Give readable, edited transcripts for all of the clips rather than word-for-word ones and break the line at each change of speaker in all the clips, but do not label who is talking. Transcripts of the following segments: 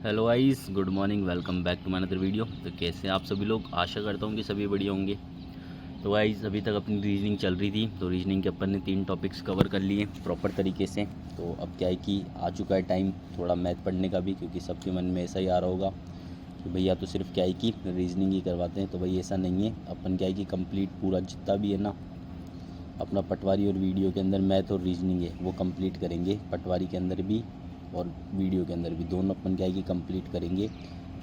Hello guys, good morning, welcome back to my another video. तो कैसे हैं आप सभी लोग? आशा करता हूँ कि सभी बढ़िया होंगे। तो गाइस, अभी तक अपनी रीजनिंग चल रही थी, तो रीजनिंग के अपन ने 3 टॉपिक्स कवर कर लिए प्रॉपर तरीके से। तो अब क्या है कि आ चुका है टाइम थोड़ा मैथ पढ़ने का भी, क्योंकि सबके मन में ऐसा ही आ रहा होगा कि भैया तो सिर्फ क्या है कि रीजनिंग ही करवाते हैं। तो भाई ऐसा नहीं है, अपन क्या है कि कंप्लीट पूरा जितना भी है ना अपना पटवारी और वीडियो के अंदर मैथ और रीजनिंग है वो कंप्लीट करेंगे। पटवारी के अंदर भी और वीडियो के अंदर भी दोनों अपन क्या है कि कंप्लीट करेंगे।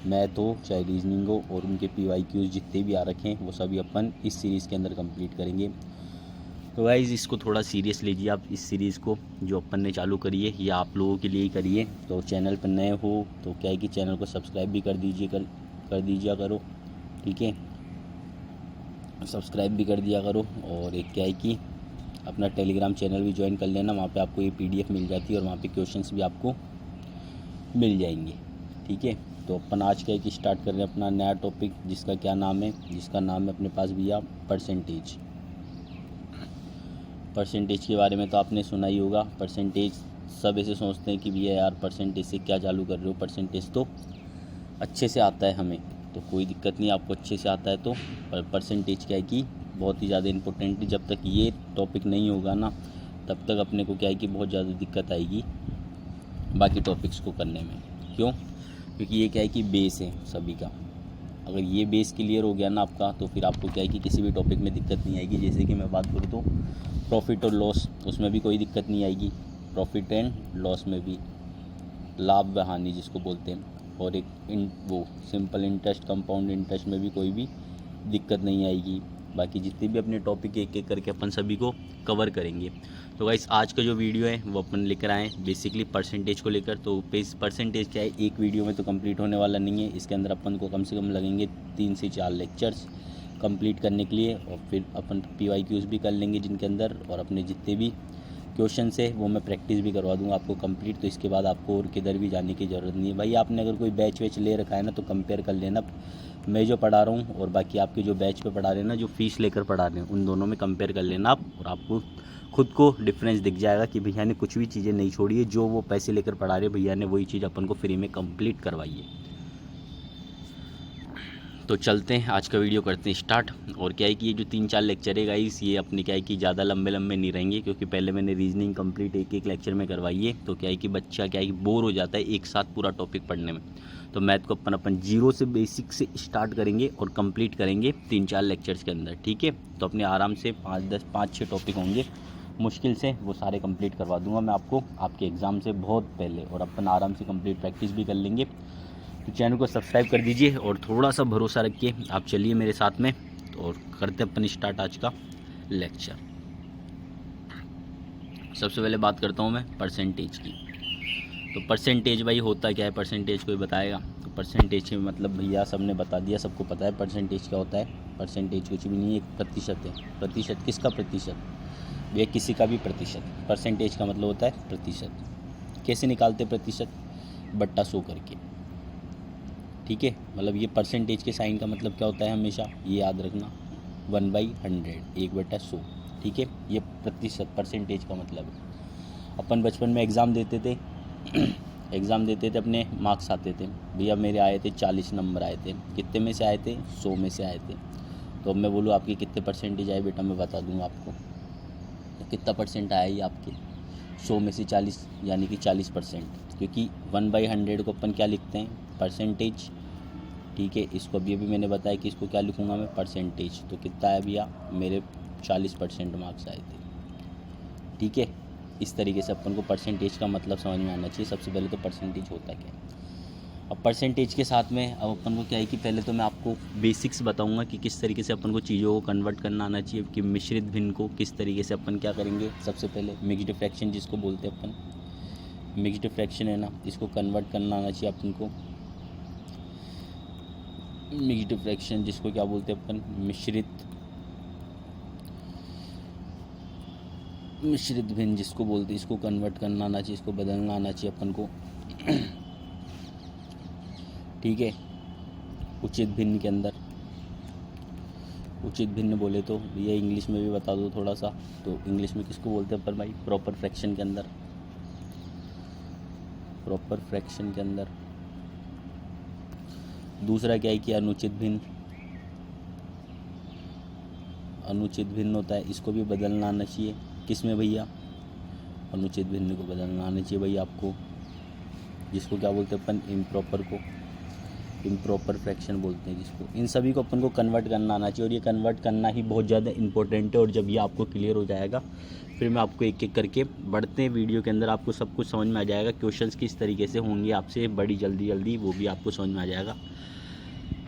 मैथ हो चाहे रीजनिंग हो, और उनके PYQs जितने भी आ रखे हैं वो सभी अपन इस सीरीज़ के अंदर कंप्लीट करेंगे। तो गाइज़, इसको थोड़ा सीरियस लीजिए आप। इस सीरीज़ को जो अपन ने चालू करी है ये आप लोगों के लिए ही करिए। तो चैनल पर नए हो तो क्या है कि चैनल को सब्सक्राइब भी कर दीजिए करो, ठीक है। सब्सक्राइब भी कर दिया करो। और एक क्या है कि अपना टेलीग्राम चैनल भी ज्वाइन कर लेना, वहाँ पे आपको ये PDF मिल जाती है और वहाँ पे क्वेश्चंस भी आपको मिल जाएंगे, ठीक है। तो अपन आज क्या है कि स्टार्ट कर रहे हैं अपना नया टॉपिक, जिसका क्या नाम है, जिसका नाम है अपने पास भैया परसेंटेज। परसेंटेज के बारे में तो आपने सुना ही होगा। परसेंटेज सब ऐसे सोचते हैं कि भैया यार परसेंटेज से क्या चालू कर रहे हो, परसेंटेज तो अच्छे से आता है हमें, तो कोई दिक्कत नहीं, आपको अच्छे से आता है तो। पर परसेंटेज क्या है कि बहुत ही ज़्यादा इम्पोर्टेंट है। जब तक ये टॉपिक नहीं होगा ना तब तक अपने को क्या है कि बहुत ज़्यादा दिक्कत आएगी बाकी टॉपिक्स को करने में। क्यों? क्योंकि ये क्या है कि बेस है सभी का। अगर ये बेस क्लियर हो गया ना आपका, तो फिर आपको क्या है कि किसी भी टॉपिक में दिक्कत नहीं आएगी। जैसे कि मैं बात करूँ तो प्रॉफिट और लॉस, उसमें भी कोई दिक्कत नहीं आएगी। प्रॉफिट एंड लॉस में भी, लाभ व हानि जिसको बोलते हैं, और एक वो सिंपल इंटरेस्ट, कंपाउंड इंटरेस्ट में भी कोई भी दिक्कत नहीं आएगी। बाकी जितने भी अपने टॉपिक एक एक करके अपन सभी को कवर करेंगे। तो गाइस, आज का जो वीडियो है वो अपन लेकर आए बेसिकली परसेंटेज को लेकर। तो परसेंटेज क्या है, एक वीडियो में तो कंप्लीट होने वाला नहीं है। इसके अंदर अपन को कम से कम लगेंगे 3 से 4 लेक्चर्स कंप्लीट करने के लिए, और फिर अपन PYQs भी कर लेंगे जिनके अंदर, और अपने जितने भी क्वेश्चन है वो मैं प्रैक्टिस भी करवा दूंगा आपको कंप्लीट। तो इसके बाद आपको और किधर भी जाने की ज़रूरत नहीं है भाई। आपने अगर कोई बैच वैच ले रखा है ना तो कंपेयर कर लेना, मैं जो पढ़ा रहा हूँ और बाकी आपके जो बैच पे पढ़ा रहे हैं ना, जो फ़ीस लेकर पढ़ा रहे हैं, उन दोनों में कंपेयर कर लेना आप, और आपको खुद को डिफरेंस दिख जाएगा कि भैया ने कुछ भी चीज़ें नहीं छोड़ी है। जो वो पैसे लेकर पढ़ा रहे भैया ने वही चीज़ अपन को फ्री में कंप्लीट करवाई है। तो चलते हैं, आज का वीडियो करते हैं स्टार्ट। और क्या है कि ये जो 3-4 लेक्चर है गाइस, ये अपने क्या है कि ज़्यादा लंबे लंबे नहीं रहेंगे, क्योंकि पहले मैंने रीजनिंग कंप्लीट एक एक लेक्चर में करवाई है। तो क्या है कि बच्चा क्या है कि बोर हो जाता है एक साथ पूरा टॉपिक पढ़ने में। तो मैथ को अपन जीरो से बेसिक से स्टार्ट करेंगे और कंप्लीट करेंगे 3-4 लेक्चर्स के अंदर, ठीक है। तो अपने आराम से 5-6 टॉपिक होंगे मुश्किल से, वो सारे कंप्लीट करवा दूंगा मैं आपको आपके एग्ज़ाम से बहुत पहले, और अपन आराम से कंप्लीट प्रैक्टिस भी कर लेंगे। तो चैनल को सब्सक्राइब कर दीजिए और थोड़ा सा भरोसा रख के आप चलिए मेरे साथ में, और करते अपन स्टार्ट आज का लेक्चर। सबसे पहले बात करता हूँ मैं परसेंटेज की। तो परसेंटेज भाई होता क्या है, परसेंटेज कोई बताएगा? तो परसेंटेज में मतलब भैया सबने बता दिया, सबको पता है परसेंटेज क्या होता है। परसेंटेज कुछ भी नहीं है, एक प्रतिशत है। प्रतिशत किसका? प्रतिशत भैया किसी का भी प्रतिशत। परसेंटेज का मतलब होता है प्रतिशत। कैसे निकालते प्रतिशत? बट्टा 100 करके, ठीक है। मतलब ये परसेंटेज के साइन का मतलब क्या होता है, हमेशा ये याद रखना, 1/100, 1/100, ठीक है। ये प्रतिशत परसेंटेज का मतलब है। अपन बचपन में एग्ज़ाम देते थे एग्ज़ाम देते थे, अपने मार्क्स आते थे भैया, मेरे आए थे 40 नंबर आए थे। कितने में से आए थे? 100 में से आए थे। तो अब मैं बोलूँ आपके कितने परसेंटेज आए बेटा, मैं बता दूँगा आपको। तो कितना परसेंट आया ये आपके? 100 में से 40, यानी कि 40%। क्योंकि 1/100 को अपन क्या लिखते हैं? परसेंटेज, ठीक है। इसको अभी मैंने बताया कि इसको क्या लिखूँगा मैं? परसेंटेज। तो कितना आया भैया? मेरे 40% मार्क्स आए थे, ठीक है। इस तरीके से अपन को परसेंटेज का मतलब समझ में आना चाहिए। सबसे पहले तो परसेंटेज होता क्या है। अब परसेंटेज के साथ में अब अपन को क्या है कि पहले तो मैं आपको बेसिक्स बताऊंगा कि किस तरीके से अपन को चीज़ों को कन्वर्ट करना आना चाहिए, कि मिश्रित भिन्न को किस तरीके से अपन क्या करेंगे। सबसे पहले मिक्स्ड फ्रैक्शन जिसको बोलते हैं अपन, मिक्स्ड फ्रैक्शन है ना, इसको कन्वर्ट करना आना चाहिए अपन को। मिक्स्ड फ्रैक्शन जिसको क्या बोलते हैं अपन? मिश्रित भिन्न जिसको बोलते हैं, इसको कन्वर्ट करना आना चाहिए, इसको बदलना आना चाहिए अपन को ठीक है। उचित भिन्न के अंदर, उचित भिन्न बोले तो ये इंग्लिश में भी बता दो थोड़ा सा। तो इंग्लिश में किसको बोलते हैं अपन भाई? प्रॉपर फ्रैक्शन के अंदर, प्रॉपर फ्रैक्शन के अंदर दूसरा क्या है कि अनुचित भिन्न, अनुचित भिन्न होता है, इसको भी बदलना आना चाहिए। किस में भैया? अनुचित भिन्न को बदलना आना चाहिए भैया आपको, जिसको क्या बोलते हैं अपन? इम्प्रॉपर को, इम्प्रॉपर फ्रैक्शन बोलते हैं जिसको। इन सभी को अपन को कन्वर्ट करना आना चाहिए, और ये कन्वर्ट करना ही बहुत ज़्यादा इंपॉर्टेंट है। और जब ये आपको क्लियर हो जाएगा फिर मैं आपको एक एक करके बढ़ते हैं वीडियो के अंदर, आपको सब कुछ समझ में आ जाएगा। क्वेश्चंस किस तरीके से होंगे आपसे बड़ी जल्दी वो भी आपको समझ में आ जाएगा।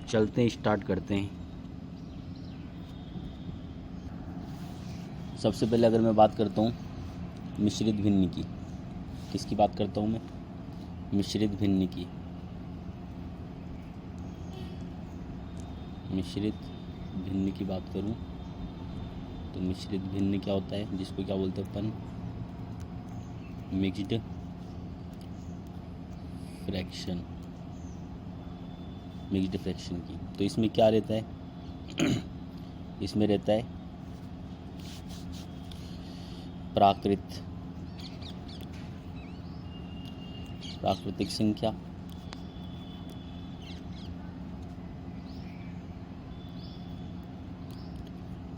चलते हैं, स्टार्ट करते हैं। सबसे पहले अगर मैं बात करता हूँ मिश्रित भिन्न की, किसकी बात करता हूँ मैं? मिश्रित भिन्न की। मिश्रित भिन्न की बात करूँ तो मिश्रित भिन्न क्या होता है, जिसको क्या बोलते हैं अपन? Mixed fraction. मिक्स्ड फ्रैक्शन की तो इसमें क्या रहता है? इसमें रहता है प्राकृतिक संख्या,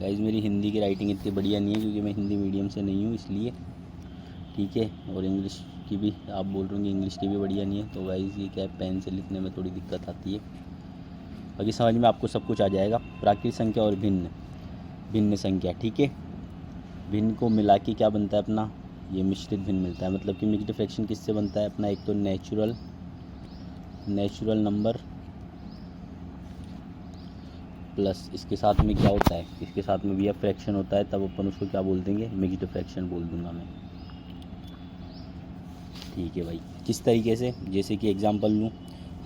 गाइस मेरी हिंदी की राइटिंग इतनी बढ़िया नहीं है क्योंकि मैं हिंदी मीडियम से नहीं हूँ, इसलिए ठीक है। और इंग्लिश की भी आप बोल रहे होंगे इंग्लिश की भी बढ़िया नहीं है, तो गाइस ये क्या है, पेन से लिखने में थोड़ी दिक्कत आती है। बाकी समझ में आपको सब कुछ आ जाएगा। प्राकृतिक संख्या और भिन्न संख्या, ठीक है। भिन्न को मिला के क्या बनता है अपना? ये मिश्रित भिन्न मिलता है। मतलब कि मिक्स्ड फ्रैक्शन किससे बनता है अपना? एक तो नेचुरल नंबर प्लस इसके साथ में क्या होता है? इसके साथ में भी यह फ्रैक्शन होता है, तब अपन उसको क्या बोल देंगे? मिक्स्ड फ्रैक्शन बोल दूंगा मैं, ठीक है भाई। किस तरीके से? जैसे कि एग्जांपल लूँ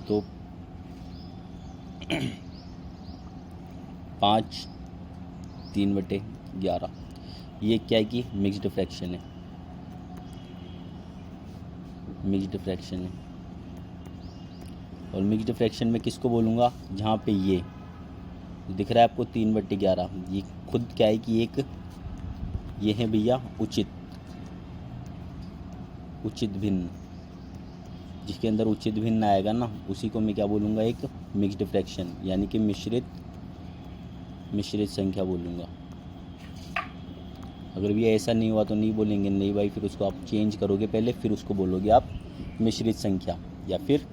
तो 5 3/11, ये क्या है कि मिक्स्ड फ्रैक्शन है, मिक्स्ड फ्रैक्शन है। और मिक्स्ड फ्रैक्शन में किसको बोलूँगा? जहाँ पे ये दिख रहा है आपको 3/11, ये खुद क्या है कि एक ये है भैया उचित भिन्न, जिसके अंदर उचित भिन्न आएगा ना, उसी को मैं क्या बोलूँगा? एक मिक्स्ड फ्रैक्शन, यानी कि मिश्रित संख्या बोलूँगा। अगर भी ऐसा नहीं हुआ तो नहीं बोलेंगे, नहीं भाई, फिर उसको आप चेंज करोगे पहले, फिर उसको बोलोगे आप मिश्रित संख्या, या फिर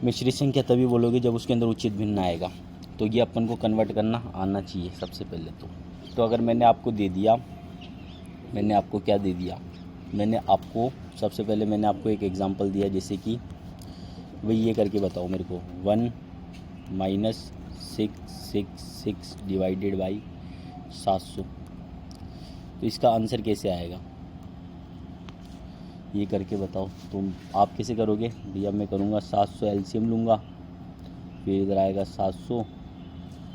मिश्रित संख्या तभी बोलोगे जब उसके अंदर उचित भिन्न आएगा। तो ये अपन को कन्वर्ट करना आना चाहिए सबसे पहले तो अगर मैंने आपको दे दिया, मैंने आपको क्या दे दिया? मैंने आपको सबसे पहले मैंने आपको एक एग्जांपल दिया, जैसे कि भाई ये करके बताओ मेरे को 1 - 666 डिवाइडेड बाई 700, तो इसका आंसर कैसे आएगा? ये करके बताओ। तुम आप कैसे करोगे भैया? मैं करूँगा 700 एलसीएम लूँगा, फिर इधर आएगा 700 -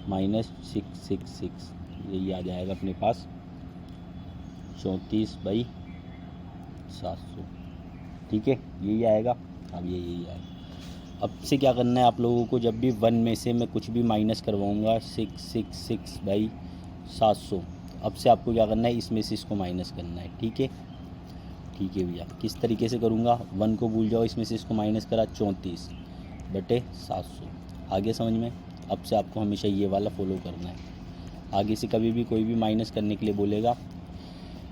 666, यही आ जाएगा अपने पास 34/700, ठीक है, यही आएगा। अब यही आएगा। अब से क्या करना है आप लोगों को? जब भी 1 में से मैं कुछ भी माइनस करवाऊँगा 666/700, अब से आपको क्या करना है? इसमें से इसको माइनस करना है, ठीक है, ठीक है भैया। किस तरीके से करूँगा? 1 को भूल जाओ, इसमें से इसको माइनस करा 34/700, आगे समझ में? अब से आपको हमेशा ये वाला फॉलो करना है। आगे से कभी भी कोई भी माइनस करने के लिए बोलेगा,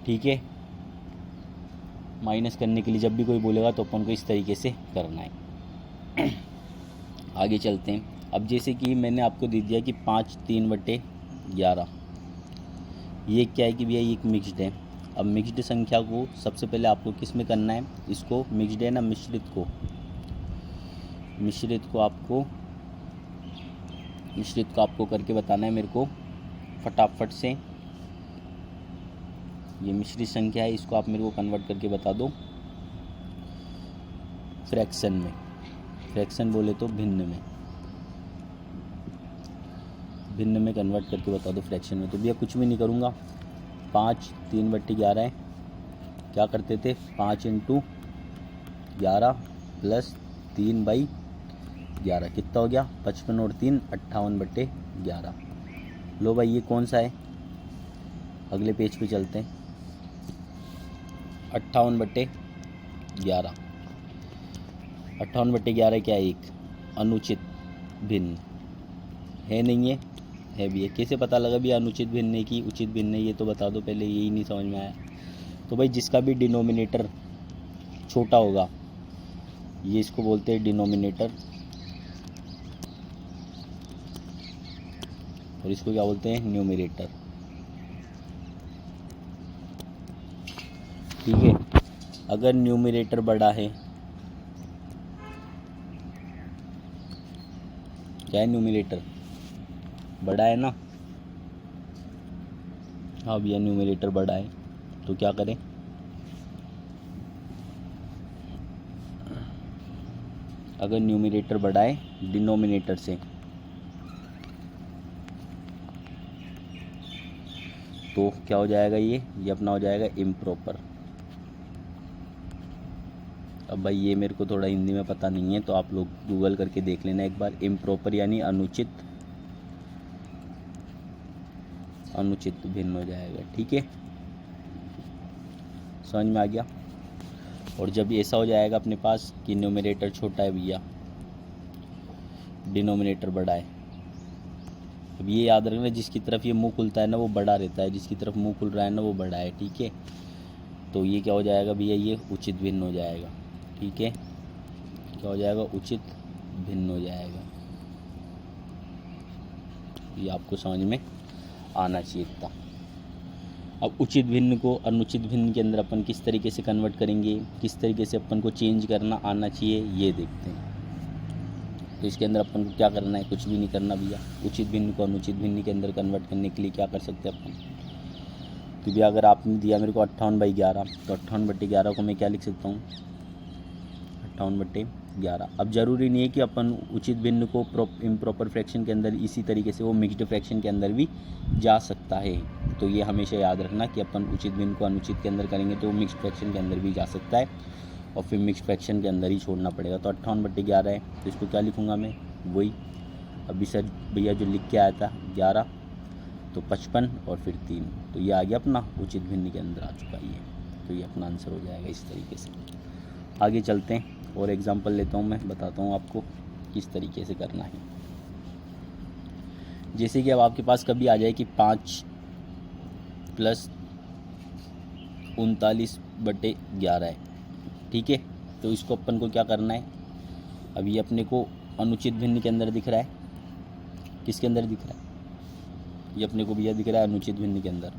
ठीक है, माइनस करने के लिए जब भी कोई बोलेगा तो अपन को इस तरीके से करना है। आगे चलते हैं। अब जैसे कि मैंने आपको दे दिया कि 5 3/11, ये क्या है कि भैया ये एक मिक्स्ड है। अब मिक्स्ड संख्या को सबसे पहले आपको किस में करना है? इसको मिक्स्ड है ना, मिश्रित को आपको करके बताना है मेरे को फटाफट से। ये मिश्रित संख्या है, इसको आप मेरे को कन्वर्ट करके बता दो फ्रैक्शन में। फ्रैक्शन बोले तो भिन्न में कन्वर्ट करके बता दो फ्रैक्शन में। तो भैया कुछ भी नहीं करूँगा, 5 3/11 है, क्या करते थे? 5 × 11 + 3/11 कितना हो गया? 55 और 3 58/11। लो भाई ये कौन सा है? अगले पेज पे चलते हैं। 58/11, 58/11 क्या है? एक अनुचित भिन्न है नहीं है भी है। कैसे पता लगा भी अनुचित भिन्न है कि उचित भिन्न है, ये तो बता दो पहले, यही नहीं समझ में आया। तो भाई जिसका भी डिनोमिनेटर छोटा होगा ये इसको बोलते हैं डिनोमिनेटर, और इसको क्या बोलते हैं, न्यूमरेटर। ठीक है, अगर न्यूमरेटर बड़ा है, क्या है न्यूमरेटर, बड़ा है ना, हाँ भैया न्यूमरेटर बड़ा है, तो क्या करें, अगर न्यूमरेटर बड़ा है डिनोमिनेटर से तो क्या हो जाएगा, ये अपना हो जाएगा इम्प्रॉपर। अब भाई ये मेरे को थोड़ा हिंदी में पता नहीं है, तो आप लोग गूगल करके देख लेना एक बार। इम्प्रॉपर यानी अनुचित भिन्न हो जाएगा। ठीक है, समझ में आ गया। और जब ऐसा हो जाएगा अपने पास कि न्यूमरेटर छोटा है भैया, डिनोमिनेटर बड़ा है, अब ये याद रखना जिसकी तरफ ये मुंह खुलता है ना वो बड़ा रहता है, जिसकी तरफ मुंह खुल रहा है ना वो बड़ा है। ठीक है, तो ये क्या हो जाएगा भैया, ये उचित भिन्न हो जाएगा। ठीक है, क्या हो जाएगा, उचित भिन्न हो जाएगा। ये आपको समझ में आना चाहिए था। अब उचित भिन्न को अनुचित भिन्न के अंदर अपन किस तरीके से कन्वर्ट करेंगे, किस तरीके से अपन को चेंज करना आना चाहिए, ये देखते हैं। तो इसके अंदर अपन को क्या करना है, कुछ भी नहीं करना भैया। उचित भिन्न को अनुचित भिन्न के अंदर कन्वर्ट करने के लिए क्या कर सकते हैं अपन, तो भैया अगर आपने दिया मेरे को 58/11, तो 58/11 को मैं क्या लिख सकता हूँ, 58/11। अब ज़रूरी नहीं है कि अपन उचित भिन्न को इम्प्रॉपर फ्रैक्शन के अंदर इसी तरीके से वो मिक्स्ड फ्रैक्शन के अंदर भी जा सकता है। तो ये हमेशा याद रखना कि अपन उचित भिन्न को अनुचित के अंदर करेंगे तो वो मिक्स्ड फ्रैक्शन के अंदर भी जा सकता है, और फिर मिक्स्ड फ्रैक्शन के अंदर ही छोड़ना पड़ेगा। तो 58/11 है, तो इसको क्या लिखूँगा मैं, वही अभी सर भैया जो लिख के आया था 11, तो 55 और फिर 3, तो ये आ गया अपना उचित भिन्न के अंदर आ चुका है ये। तो ये अपना आंसर हो जाएगा इस तरीके से। आगे चलते हैं और एग्जांपल लेता हूँ, मैं बताता हूँ आपको किस तरीके से करना है। जैसे कि अब आपके पास कभी आ जाए कि 5 + 39/11 है। ठीक है, तो इसको अपन को क्या करना है, अभी अपने को अनुचित भिन्न के अंदर दिख रहा है, किसके अंदर दिख रहा है, ये अपने को भैया दिख रहा है अनुचित भिन्न के अंदर,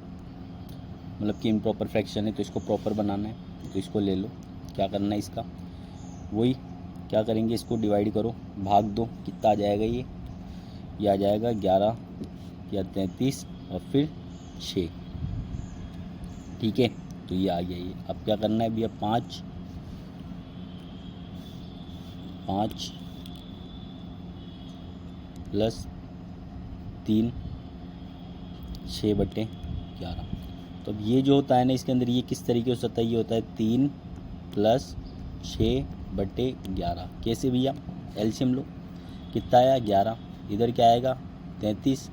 मतलब कि इम्प्रॉपर फ्रैक्शन है, तो इसको प्रॉपर बनाना है। तो इसको ले लो, क्या करना है इसका, वही क्या करेंगे, इसको डिवाइड करो, भाग दो, कितना आ जाएगा ये आ जाएगा 11 या 33 और फिर 6। ठीक है, तो ये आ गया ये। अब क्या करना है भैया, 5 + 3 6/11। तो अब ये जो होता है ना इसके अंदर, ये किस तरीके से होता है, ये होता है 3 + 6/11। कैसे भैया, एलसीएम लो, कितना आया 11, इधर क्या आएगा 33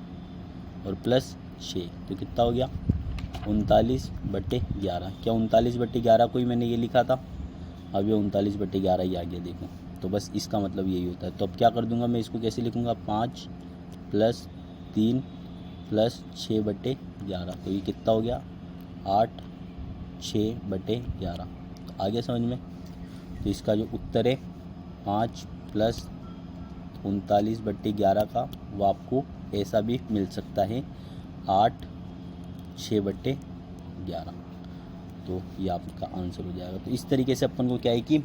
और प्लस 6, तो कितना हो गया 39/11। क्या 39/11 को ही मैंने ये लिखा था, अब ये 39/11 ही आ गया, देखो। तो बस इसका मतलब यही होता है। तो अब क्या कर दूंगा मैं, इसको कैसे लिखूंगा, 5 + 3 + 6/11, तो ये कितना हो गया 8 6/11। तो आगे समझ में, तो इसका जो उत्तर है 5 + 39/11 का, वो आपको ऐसा भी मिल सकता है 8 6/11। तो ये आपका आंसर हो जाएगा। तो इस तरीके से अपन को क्या है कि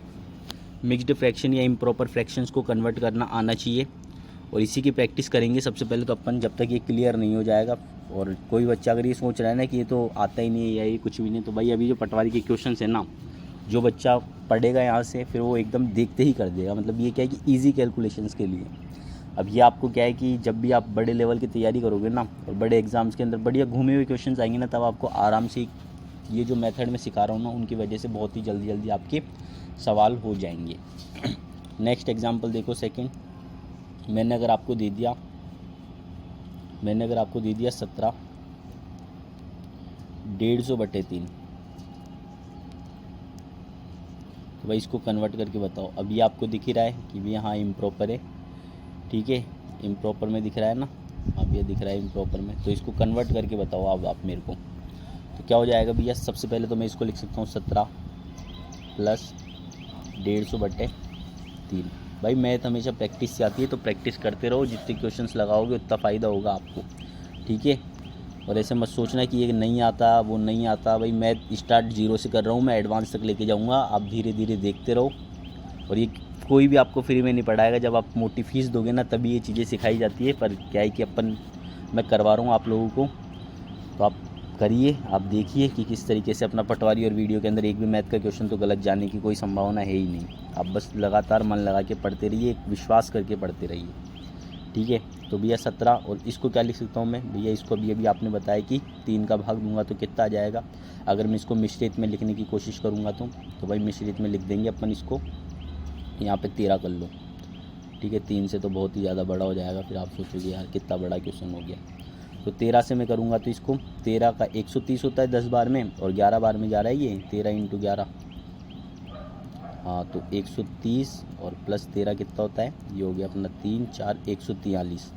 मिक्स्ड फ्रैक्शन या इम्प्रॉपर फ्रैक्शंस को कन्वर्ट करना आना चाहिए, और इसी की प्रैक्टिस करेंगे सबसे पहले। तो अपन जब तक ये क्लियर नहीं हो जाएगा, और कोई बच्चा अगर ये सोच रहा है ना कि ये तो आता ही नहीं है या ये कुछ भी नहीं, तो भाई अभी जो पटवारी के क्वेश्चन है ना, जो बच्चा पढ़ेगा यहाँ से फिर वो एकदम देखते ही कर देगा। मतलब ये क्या है कि ईजी कैलकुलेशंस के लिए। अब ये आपको क्या है कि जब भी आप बड़े लेवल की तैयारी करोगे ना, और बड़े एग्जाम्स के अंदर बढ़िया घूमे हुए क्वेश्चंस आएंगे ना, तब आपको आराम से ये जो मेथड में सिखा रहा हूँ ना, उनकी वजह से बहुत ही जल्दी आपके सवाल हो जाएंगे। नेक्स्ट एग्जाम्पल देखो, सेकेंड। मैंने अगर आपको दे दिया 17 150/3, तो भाई इसको कन्वर्ट करके बताओ। अभी आपको दिख ही रहा है कि भी हाँ इम्प्रॉपर है। ठीक है, इम्प्रॉपर में दिख रहा है ना, अब ये दिख रहा है इम्प्रॉपर में, तो इसको कन्वर्ट करके बताओ आप मेरे को। तो क्या हो जाएगा भैया, सबसे पहले तो मैं इसको लिख सकता हूँ 17 प्लस 150/3। भाई मैथ हमेशा प्रैक्टिस से आती है, तो प्रैक्टिस करते रहो, जितने क्वेश्चंस लगाओगे उतना फ़ायदा होगा आपको, ठीक है। और ऐसे मत सोचना कि ये नहीं आता वो नहीं आता। भाई मैं स्टार्ट 0 से कर रहा हूँ, मैं एडवांस तक लेके जाऊँगा, आप धीरे धीरे देखते रहो। और ये कोई भी आपको फ्री में नहीं पढ़ाएगा, जब आप मोटी फीस दोगे ना तभी ये चीज़ें सिखाई जाती है। पर क्या है कि मैं करवा रहा हूँ आप लोगों को, तो आप करिए, आप देखिए कि किस तरीके से अपना पटवारी, और वीडियो के अंदर एक भी मैथ का क्वेश्चन तो गलत जाने की कोई संभावना है ही नहीं। आप बस लगातार मन लगा के पढ़ते रहिए, एक विश्वास करके पढ़ते रहिए, ठीक है। तो भैया 17, और इसको क्या लिख सकता हूँ मैं भैया, इसको अभी आपने बताया कि 3 का भाग दूंगा तो कितना आ जाएगा। अगर मैं इसको मिश्रित में लिखने की कोशिश करूँगा तो भाई मिश्रित में लिख देंगे अपन इसको, यहाँ पे 13 कर लो, ठीक है। 3 से तो बहुत ही ज़्यादा बड़ा हो जाएगा, फिर आप सोचोगे यार कितना बड़ा क्वेश्चन हो गया। तो 13 से मैं करूँगा तो इसको 13 का 130 होता है 10 बार में, और 11 बार में जा रहा है ये 13 × 11, हाँ तो 130 और प्लस 13 कितना होता है, ये हो गया अपना 3 4 143।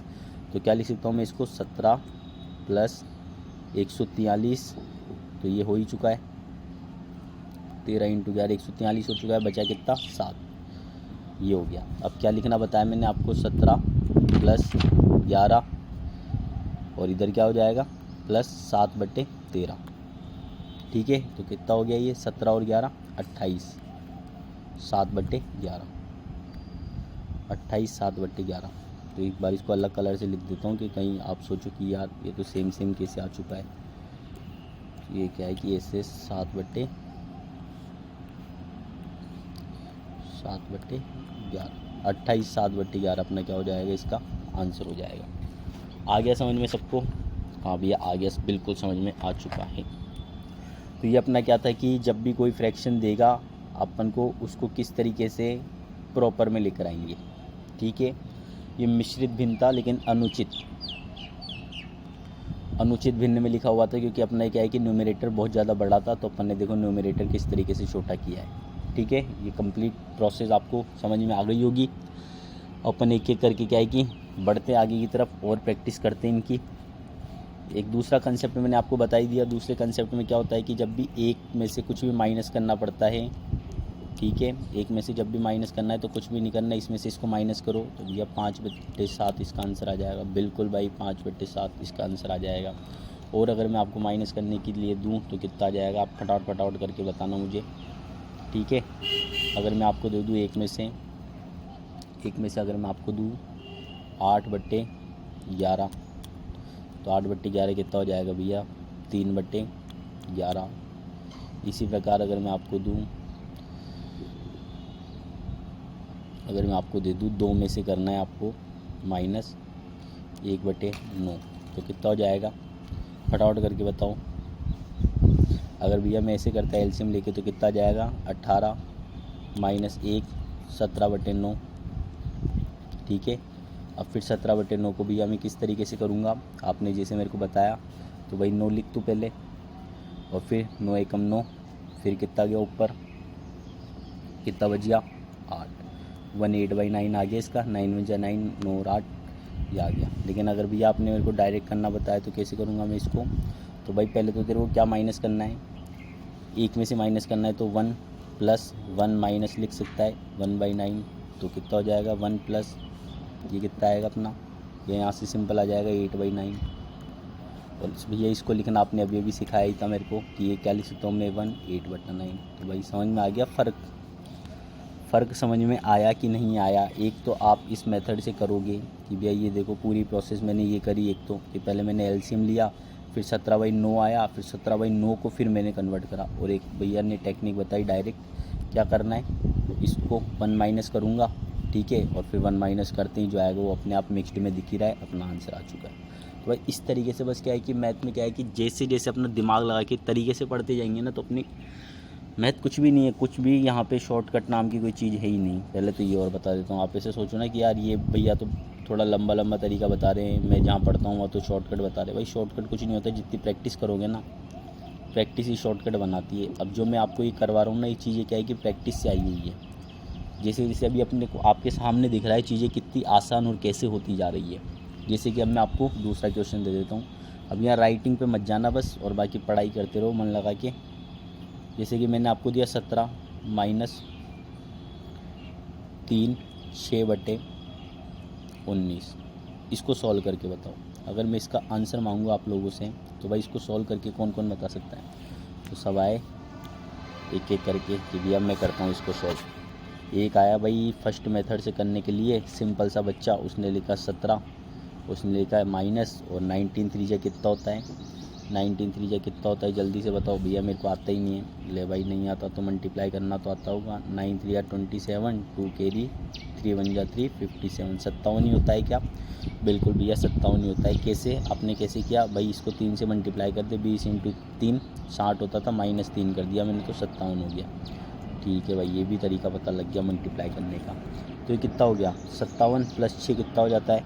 तो क्या लिख सकता हूँ मैं इसको, 17 प्लस 143, तो ये हो ही चुका है, 13 × 11 143 हो चुका है, बचा कितना 7, ये हो गया। अब क्या लिखना बताया मैंने आपको, 17 प्लस 11, और इधर क्या हो जाएगा प्लस 7/13, ठीक है। तो कितना हो गया ये, 17 और 11 28, 7/11, 28 7/11। तो एक बार इसको अलग कलर से लिख देता हूँ कि कहीं आप सोचो कि यार ये तो सेम कैसे आ चुका है। ये क्या है कि ऐसे 7/11, 28 7/11 अपना क्या हो जाएगा, इसका आंसर हो जाएगा। आ गया समझ में सबको? हाँ भैया आ गया, बिल्कुल समझ में आ चुका है। तो ये अपना क्या था कि जब भी कोई फ्रैक्शन देगा अपन को उसको किस तरीके से प्रॉपर में लेकर आएंगे, ठीक है। ये मिश्रित भिन्न था, लेकिन अनुचित भिन्न में लिखा हुआ था, क्योंकि अपना क्या है कि न्यूमरेटर बहुत ज़्यादा बड़ा था, तो अपन ने देखो न्यूमरेटर किस तरीके से छोटा किया है, ठीक है। ये कंप्लीट प्रोसेस आपको समझ में आ गई होगी। अपन एक एक करके क्या है कि बढ़ते आगे की तरफ और प्रैक्टिस करते हैं इनकी। एक दूसरा कंसेप्ट मैंने आपको बता ही दिया। दूसरे कंसेप्ट में क्या होता है कि जब भी एक में से कुछ भी माइनस करना पड़ता है, ठीक है, एक में से जब भी माइनस करना है तो कुछ भी नहीं करना है, इसमें से इसको माइनस करो तो भैया 5/7 इसका आंसर आ जाएगा। बिल्कुल भाई 5/7 इसका आंसर आ जाएगा। और अगर मैं आपको माइनस करने के लिए दूँ तो कितना आ जाएगा, आप फटाफट करके बताना मुझे, ठीक है। अगर मैं आपको दे दूँ एक में से अगर मैं आपको दूँ 8/11, तो 8/11 कितना हो जाएगा भैया, 3/11। इसी प्रकार अगर मैं आपको दे दूँ 2 में से करना है आपको -1/9, तो कितना हो जाएगा, फटाफट करके बताओ। अगर भैया मैं ऐसे करता एलसीएम लेके तो कितना जाएगा, 18 - 1 17/9, ठीक है। अब फिर 17/9 को भैया मैं किस तरीके से करूँगा, आपने जैसे मेरे को बताया, तो भाई 9 लिख दूँ पहले, और फिर 9 एकम 9, फिर कितना गया ऊपर, कितना बच गया 8, 18/9 आ गया इसका, 9 × 9 9 और 8 ये आ गया। लेकिन अगर भैया आपने मेरे को डायरेक्ट करना बताया तो कैसे करूँगा मैं इसको, तो भाई पहले तो तेरे को क्या माइनस करना है, एक में से माइनस करना है, तो 1 + 1 माइनस लिख सकता है 1/9, तो कितना हो जाएगा 1 प्लस ये कितना आएगा अपना, ये यहाँ से सिंपल आ जाएगा 8/9। और भैया इसको लिखना आपने अभी अभी सिखाया ही था मेरे को कि ये क्या लिख सकता हूँ मैं 1 8/9। तो भाई समझ में आ गया फ़र्क समझ में आया कि नहीं आया। एक तो आप इस मेथड से करोगे कि भैया ये देखो पूरी प्रोसेस मैंने ये करी, एक तो कि पहले मैंने एलसीएम लिया, फिर 17/9 आया, फिर 17/9 को फिर मैंने कन्वर्ट करा, और एक भैया ने टेक्निक बताई डायरेक्ट क्या करना है, इसको 1 माइनस करूँगा, ठीक है, और फिर 1 माइनस करते ही जो आएगा वो अपने आप मिक्स्ड में दिख ही रहा है, अपना आंसर आ चुका है। तो भाई इस तरीके से बस क्या है कि मैथ में क्या है कि जैसे जैसे अपना दिमाग लगा के तरीके से पढ़ते जाएंगे ना, तो अपनी मैथ कुछ भी नहीं है, कुछ भी यहाँ पे शॉर्टकट नाम की कोई चीज़ है ही नहीं। पहले तो ये और बता देता हूँ, आप ऐसे सोचो ना कि यार ये भैया तो थोड़ा लंबा तरीका बता रहे हैं, मैं जहाँ पढ़ता हूँ वहाँ तो शॉर्टकट बता रहे हैं। भाई शॉर्टकट कुछ नहीं होता, जितनी प्रैक्टिस करोगे ना, प्रैक्टिस ही शॉर्टकट बनाती है। अब जो मैं आपको ये करवा रहा हूँ ना, ये चीज़ें क्या है कि प्रैक्टिस से आई हुई है, जैसे जैसे अभी अपने को आपके सामने दिख रहा है चीज़ें कितनी आसान और कैसे होती जा रही है। जैसे कि अब मैं आपको दूसरा क्वेश्चन दे देता हूँ। अब यहाँ राइटिंग पे मत जाना बस, और बाकी पढ़ाई करते रहो मन लगा के। जैसे कि मैंने आपको दिया 17 माइनस 3 6/19, इसको सॉल्व करके बताओ। अगर मैं इसका आंसर मांगूँ आप लोगों से तो भाई इसको सॉल्व करके कौन कौन बता सकता है। तो सब आए एक एक करके कि भैया मैं करता हूँ इसको सॉल्व। एक आया भाई फर्स्ट मेथड से करने के लिए, सिंपल सा बच्चा, उसने लिखा 17, उसने लिखा है माइनस, और 19 3 कितना होता है, 19 3 कितना होता है, जल्दी से बताओ भैया मेरे को आता ही नहीं है। ले भाई नहीं आता तो मल्टीप्लाई करना तो आता होगा। 9 3 27, 2 कैरी, 3 1 3 57, 57 ही होता है क्या? बिल्कुल भैया 57 ही होता है। कैसे? आपने कैसे किया भाई, इसको 3 से मल्टीप्लाई कर दे, 20 × 3 60 होता था, -3 कर दिया मैंने तो 57 हो गया। ठीक है भाई, ये भी तरीका पता लग गया मल्टीप्लाई करने का। तो ये कितना हो गया, 57 + 6 कितना हो जाता है,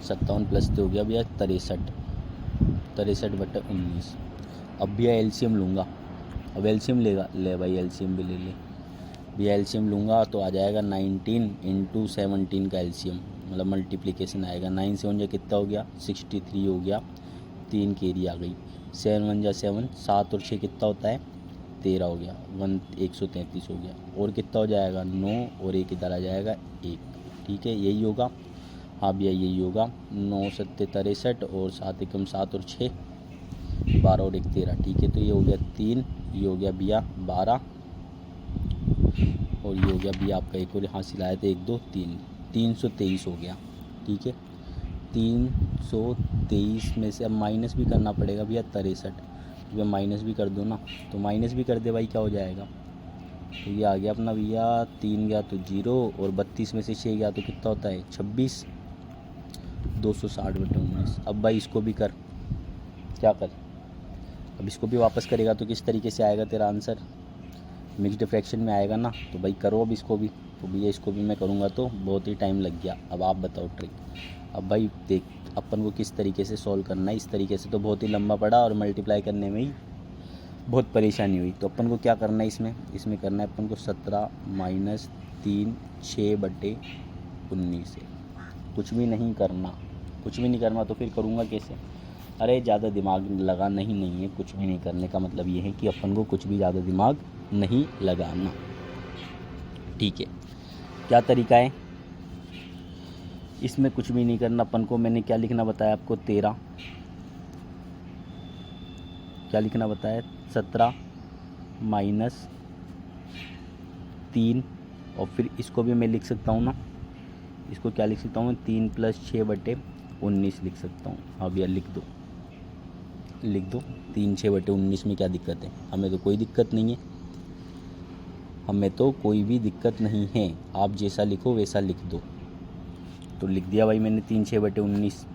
57 + 3 हो गया भैया 63, 63/19। अब भैया एलसीएम लूँगा, अब एलसीएम लेगा, ले भाई एलसीएम भी ले ले भैया। एलसीएम लूँगा तो आ जाएगा 19 × 17 का एलसीएम, मतलब मल्टीप्लिकेशन आएगा। 9 7 जा कितना हो गया, 63 हो गया, 3 कैरी आ गई। 7 1 जा 7, 7 और 6 कितना होता है, 13 हो गया, 133 हो गया। और कितना हो जाएगा, 9, और 1 इधर आ जाएगा 1। ठीक है, यही होगा। हाँ भैया यही होगा। 9 7 63, और 7 1 7 और 6 12 और 1 13। ठीक है, तो ये हो गया 3, ये हो गया भैया 12, और ये हो गया भैया आपका एक और यहाँ से लाए थे 1 2 3, 323 हो गया। ठीक है, 323 में से अब माइनस भी करना पड़ेगा भैया 63, भैया माइनस भी कर दो ना, तो माइनस भी कर दे भाई, क्या हो जाएगा। तो ये आ गया अपना भैया 3 गया तो 0, और 32 में से 6 गया तो कितना होता है 26, 260/19। अब भाई इसको भी कर, क्या कर, अब इसको भी वापस करेगा तो किस तरीके से आएगा तेरा आंसर, मिक्स्ड फ्रैक्शन में आएगा ना। तो भाई करो अब इसको भी। तो भैया इसको भी मैं करूँगा तो बहुत ही टाइम लग गया। अब आप बताओ ट्रिक। अब भाई देख अपन को किस तरीके से सॉल्व करना है। इस तरीके से तो बहुत ही लंबा पड़ा और मल्टीप्लाई करने में ही बहुत परेशानी हुई। तो अपन को क्या करना है इसमें करना है अपन को 17 - 3 6/19 से। कुछ भी नहीं करना तो फिर करूँगा कैसे। अरे ज़्यादा दिमाग लगाना ही नहीं है, कुछ भी नहीं करने का मतलब ये है कि अपन को कुछ भी ज़्यादा दिमाग नहीं लगाना। ठीक है, क्या तरीका है इसमें, कुछ भी नहीं करना अपन को। मैंने क्या लिखना बताया आपको, 13, क्या लिखना बताया 17 - 3, और फिर इसको भी मैं लिख सकता हूँ ना, इसको क्या लिख सकता हूँ मैं, 3 + 6/19 लिख सकता हूँ। हाँ भैया लिख दो 3 6/19 में क्या दिक्कत है, हमें तो कोई दिक्कत नहीं है, आप जैसा लिखो वैसा लिख दो। तो लिख दिया भाई मैंने 3 6/19।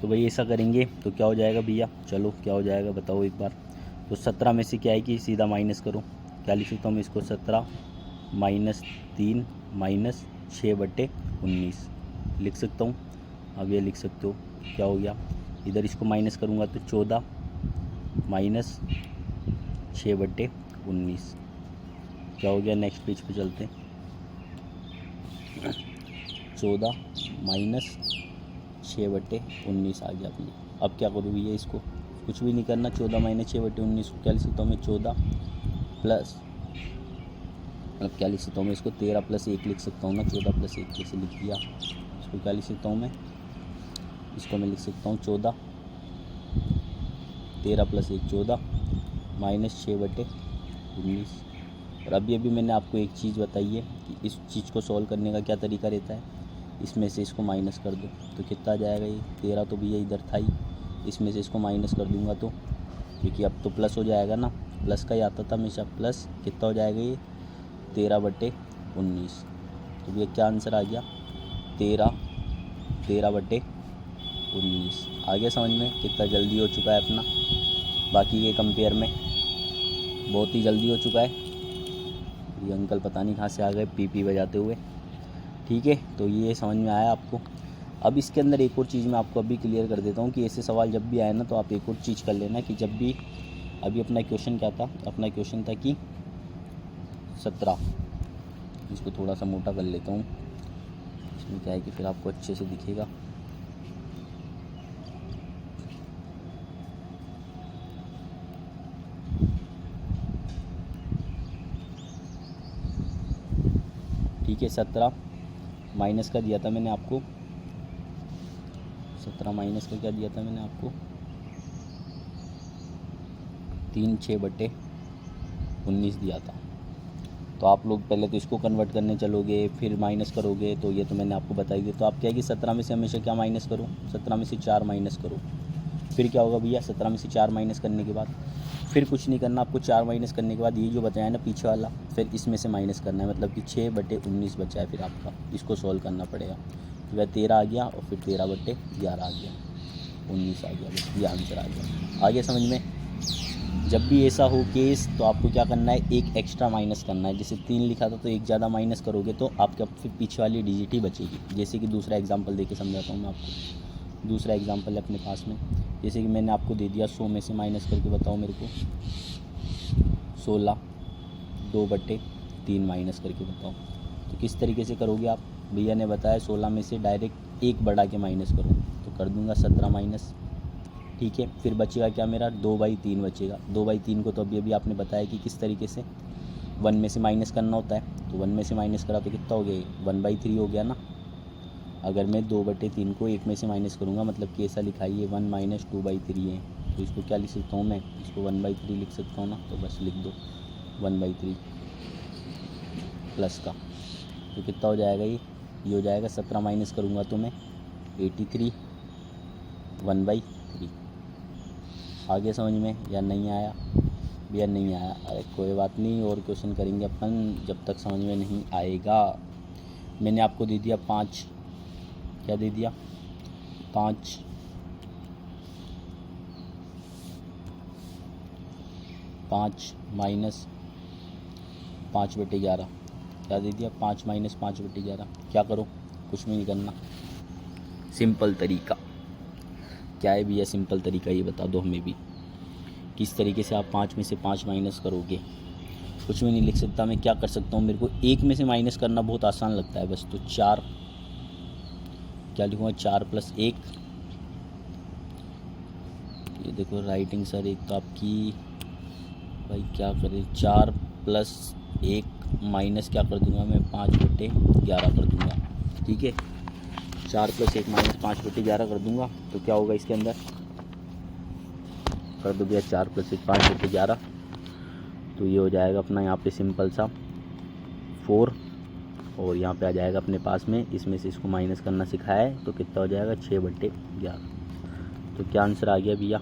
तो भाई ऐसा करेंगे तो क्या हो जाएगा भैया, चलो क्या हो जाएगा बताओ एक बार। तो 17 में से क्या है कि सीधा माइनस करो, क्या लिख सकता हूँ मैं इसको, 17 - 3 - 6/19 लिख सकता हूँ। अब ये लिख सकते हो, क्या हो गया, इधर इसको माइनस करूँगा तो 14 - 6/19 क्या हो गया। नेक्स्ट पेज पे चलते हैं। 14 - 6/19 आ गया अपने। अब क्या करूँ भैया, इसको कुछ भी नहीं करना। 14 - 6/19 को क्या लिख सकता हूँ मैं, 14 प्लस, अब क्या लिख सकता हूँ मैं इसको, 13 + 1 लिख सकता हूँ ना। 14 + 1 कैसे लिख दिया, इसको क्या लिख सकता हूँ मैं, इसको मैं लिख सकता हूँ 14, 13 + 1 14 - 6/19। और अभी मैंने आपको एक चीज़ बताई है कि इस चीज़ को सॉल्व करने का क्या तरीका रहता है। इसमें से इसको माइनस कर दो तो कितना आ जाएगा, ये 13 तो भैया इधर था ही, इसमें से इसको माइनस कर दूंगा तो, क्योंकि अब तो प्लस हो जाएगा ना, प्लस का ही आता था हमेशा, प्लस कितना हो जाएगा ये 13/19। तो भैया क्या आंसर आ गया, 13/19 आ गया समझ में। कितना जल्दी हो चुका है अपना, बाकी के कंपेयर में बहुत ही जल्दी हो चुका है। ये अंकल पता नहीं कहाँ से आ गए पीपी बजाते हुए। ठीक है, तो ये समझ में आया आपको। अब इसके अंदर एक और चीज़ मैं आपको अभी क्लियर कर देता हूँ कि ऐसे सवाल जब भी आए ना तो आप एक और चीज़ कर लेना कि जब भी, अभी अपना क्वेश्चन क्या था, अपना क्वेश्चन था कि 17। इसको थोड़ा सा मोटा कर लेता हूँ, इसमें क्या है कि फिर आपको अच्छे से दिखेगा। ठीक है, 17 माइनस का दिया था मैंने आपको, 17 माइनस का क्या दिया था मैंने आपको, 3/6/19 दिया था। तो आप लोग पहले तो इसको कन्वर्ट करने चलोगे, फिर माइनस करोगे, तो ये तो मैंने आपको बताई दी। तो आप क्या है कि 17 में से हमेशा क्या माइनस करो, 17 में से 4 माइनस करो। फिर क्या होगा भैया, 17 में से 4 माइनस करने के बाद फिर कुछ नहीं करना आपको। 4 माइनस करने के बाद ये जो बताया ना पीछे वाला, फिर इसमें से माइनस करना है, मतलब कि 6/19 बचा है। फिर आपका इसको सॉल्व करना पड़ेगा। तो वह 13 आ गया और फिर 13/11 आ गया, 19 आ गया। बस ये आंसर आ गया। आगे समझ में। जब भी ऐसा हो केस तो आपको क्या करना है, एक एक्स्ट्रा माइनस करना है। जैसे 3 लिखा था तो एक ज़्यादा माइनस करोगे तो आपका फिर पीछे वाली डिजिट ही बचेगी। जैसे कि दूसरा एग्जांपल देके समझाता हूँ मैं आपको। दूसरा एग्जांपल है अपने पास में, जैसे कि मैंने आपको दे दिया 100 में से माइनस करके बताओ मेरे को 16, 2/3 माइनस करके बताओ। तो किस तरीके से करोगे आप, भैया ने बताया 16 में से डायरेक्ट 1 बढ़ा के माइनस करो, तो कर दूंगा 17 माइनस। ठीक है, फिर बचेगा क्या मेरा, 2/3 बचेगा। 2/3 को तो अभी आपने बताया कि किस तरीके से 1 में से माइनस करना होता है। तो 1 में से माइनस करा तो कितना हो गया, 1/3 हो गया ना। अगर मैं 2/3 को 1 में से माइनस करूँगा, मतलब कि ऐसा लिखा है 1 - 2/3 है, तो इसको क्या लिख सकता हूँ मैं, इसको 1/3 लिख सकता हूँ ना। तो बस लिख दो 1/3 प्लस का, तो कितना हो जाएगा, ये हो जाएगा 17 माइनस करूँगा तो मैं 83, 1/3। आगे समझ में या नहीं आया भैया, नहीं आया, अरे कोई बात नहीं, और क्वेश्चन करेंगे अपन जब तक समझ में नहीं आएगा। मैंने आपको दे दिया 5, क्या दे दिया, 5 माइनस 5/11, क्या दे दिया, 5 माइनस 5/11। क्या करो, कुछ भी नहीं करना, सिंपल तरीका। क्या है भैया सिंपल तरीका, ये बता दो हमें भी, किस तरीके से आप 5 में से 5 माइनस करोगे। कुछ भी नहीं लिख सकता मैं, क्या कर सकता हूँ, मेरे को 1 में से माइनस करना बहुत आसान लगता है बस। तो 4, क्या लिखूँगा, 4 + 1। ये देखो राइटिंग सर एक तो आपकी, भाई क्या करें, 4 + 1 माइनस क्या कर दूंगा मैं, 5/11 कर दूंगा। ठीक है, 4 + 1 माइनस 5/11 कर दूंगा। तो क्या होगा इसके अंदर, कर दो भैया 4 + 1 5/11। तो ये हो जाएगा अपना यहाँ पे सिंपल सा 4, और यहाँ पे आ जाएगा अपने पास में, इसमें से इसको माइनस करना सिखाया है, तो कितना हो जाएगा 6/11। तो क्या आंसर आ गया भैया,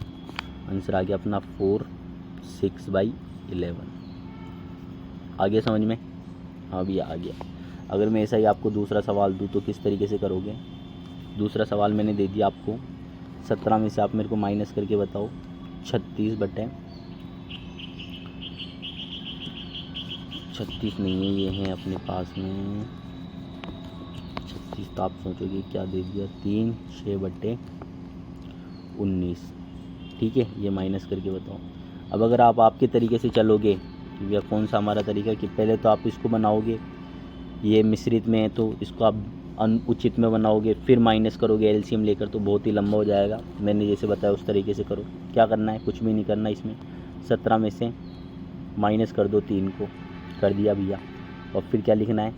आंसर आ गया अपना 4, 6/11। आ गया समझ में, हाँ भैया आ गया। अगर मैं ऐसा ही आपको दूसरा सवाल दूँ तो किस तरीके से करोगे। दूसरा सवाल मैंने दे दिया आपको, 17 में से आप मेरे को माइनस करके बताओ 36 नहीं है, ये है अपने पास में 36। तो आप सोचोगे क्या दे दिया, 3 6/19। ठीक है, ये माइनस करके बताओ। अब अगर आप आपके तरीके से चलोगे, या कौन सा हमारा तरीका, कि पहले तो आप इसको बनाओगे, ये मिश्रित में है तो इसको आप अनुचित में बनाओगे, फिर माइनस करोगे एलसीएम लेकर, तो बहुत ही लंबा हो जाएगा। मैंने जैसे बताया उस तरीके से करो। क्या करना है, कुछ भी नहीं करना इसमें, 17 में से माइनस कर दो 3 को, कर दिया भैया। और फिर क्या लिखना है,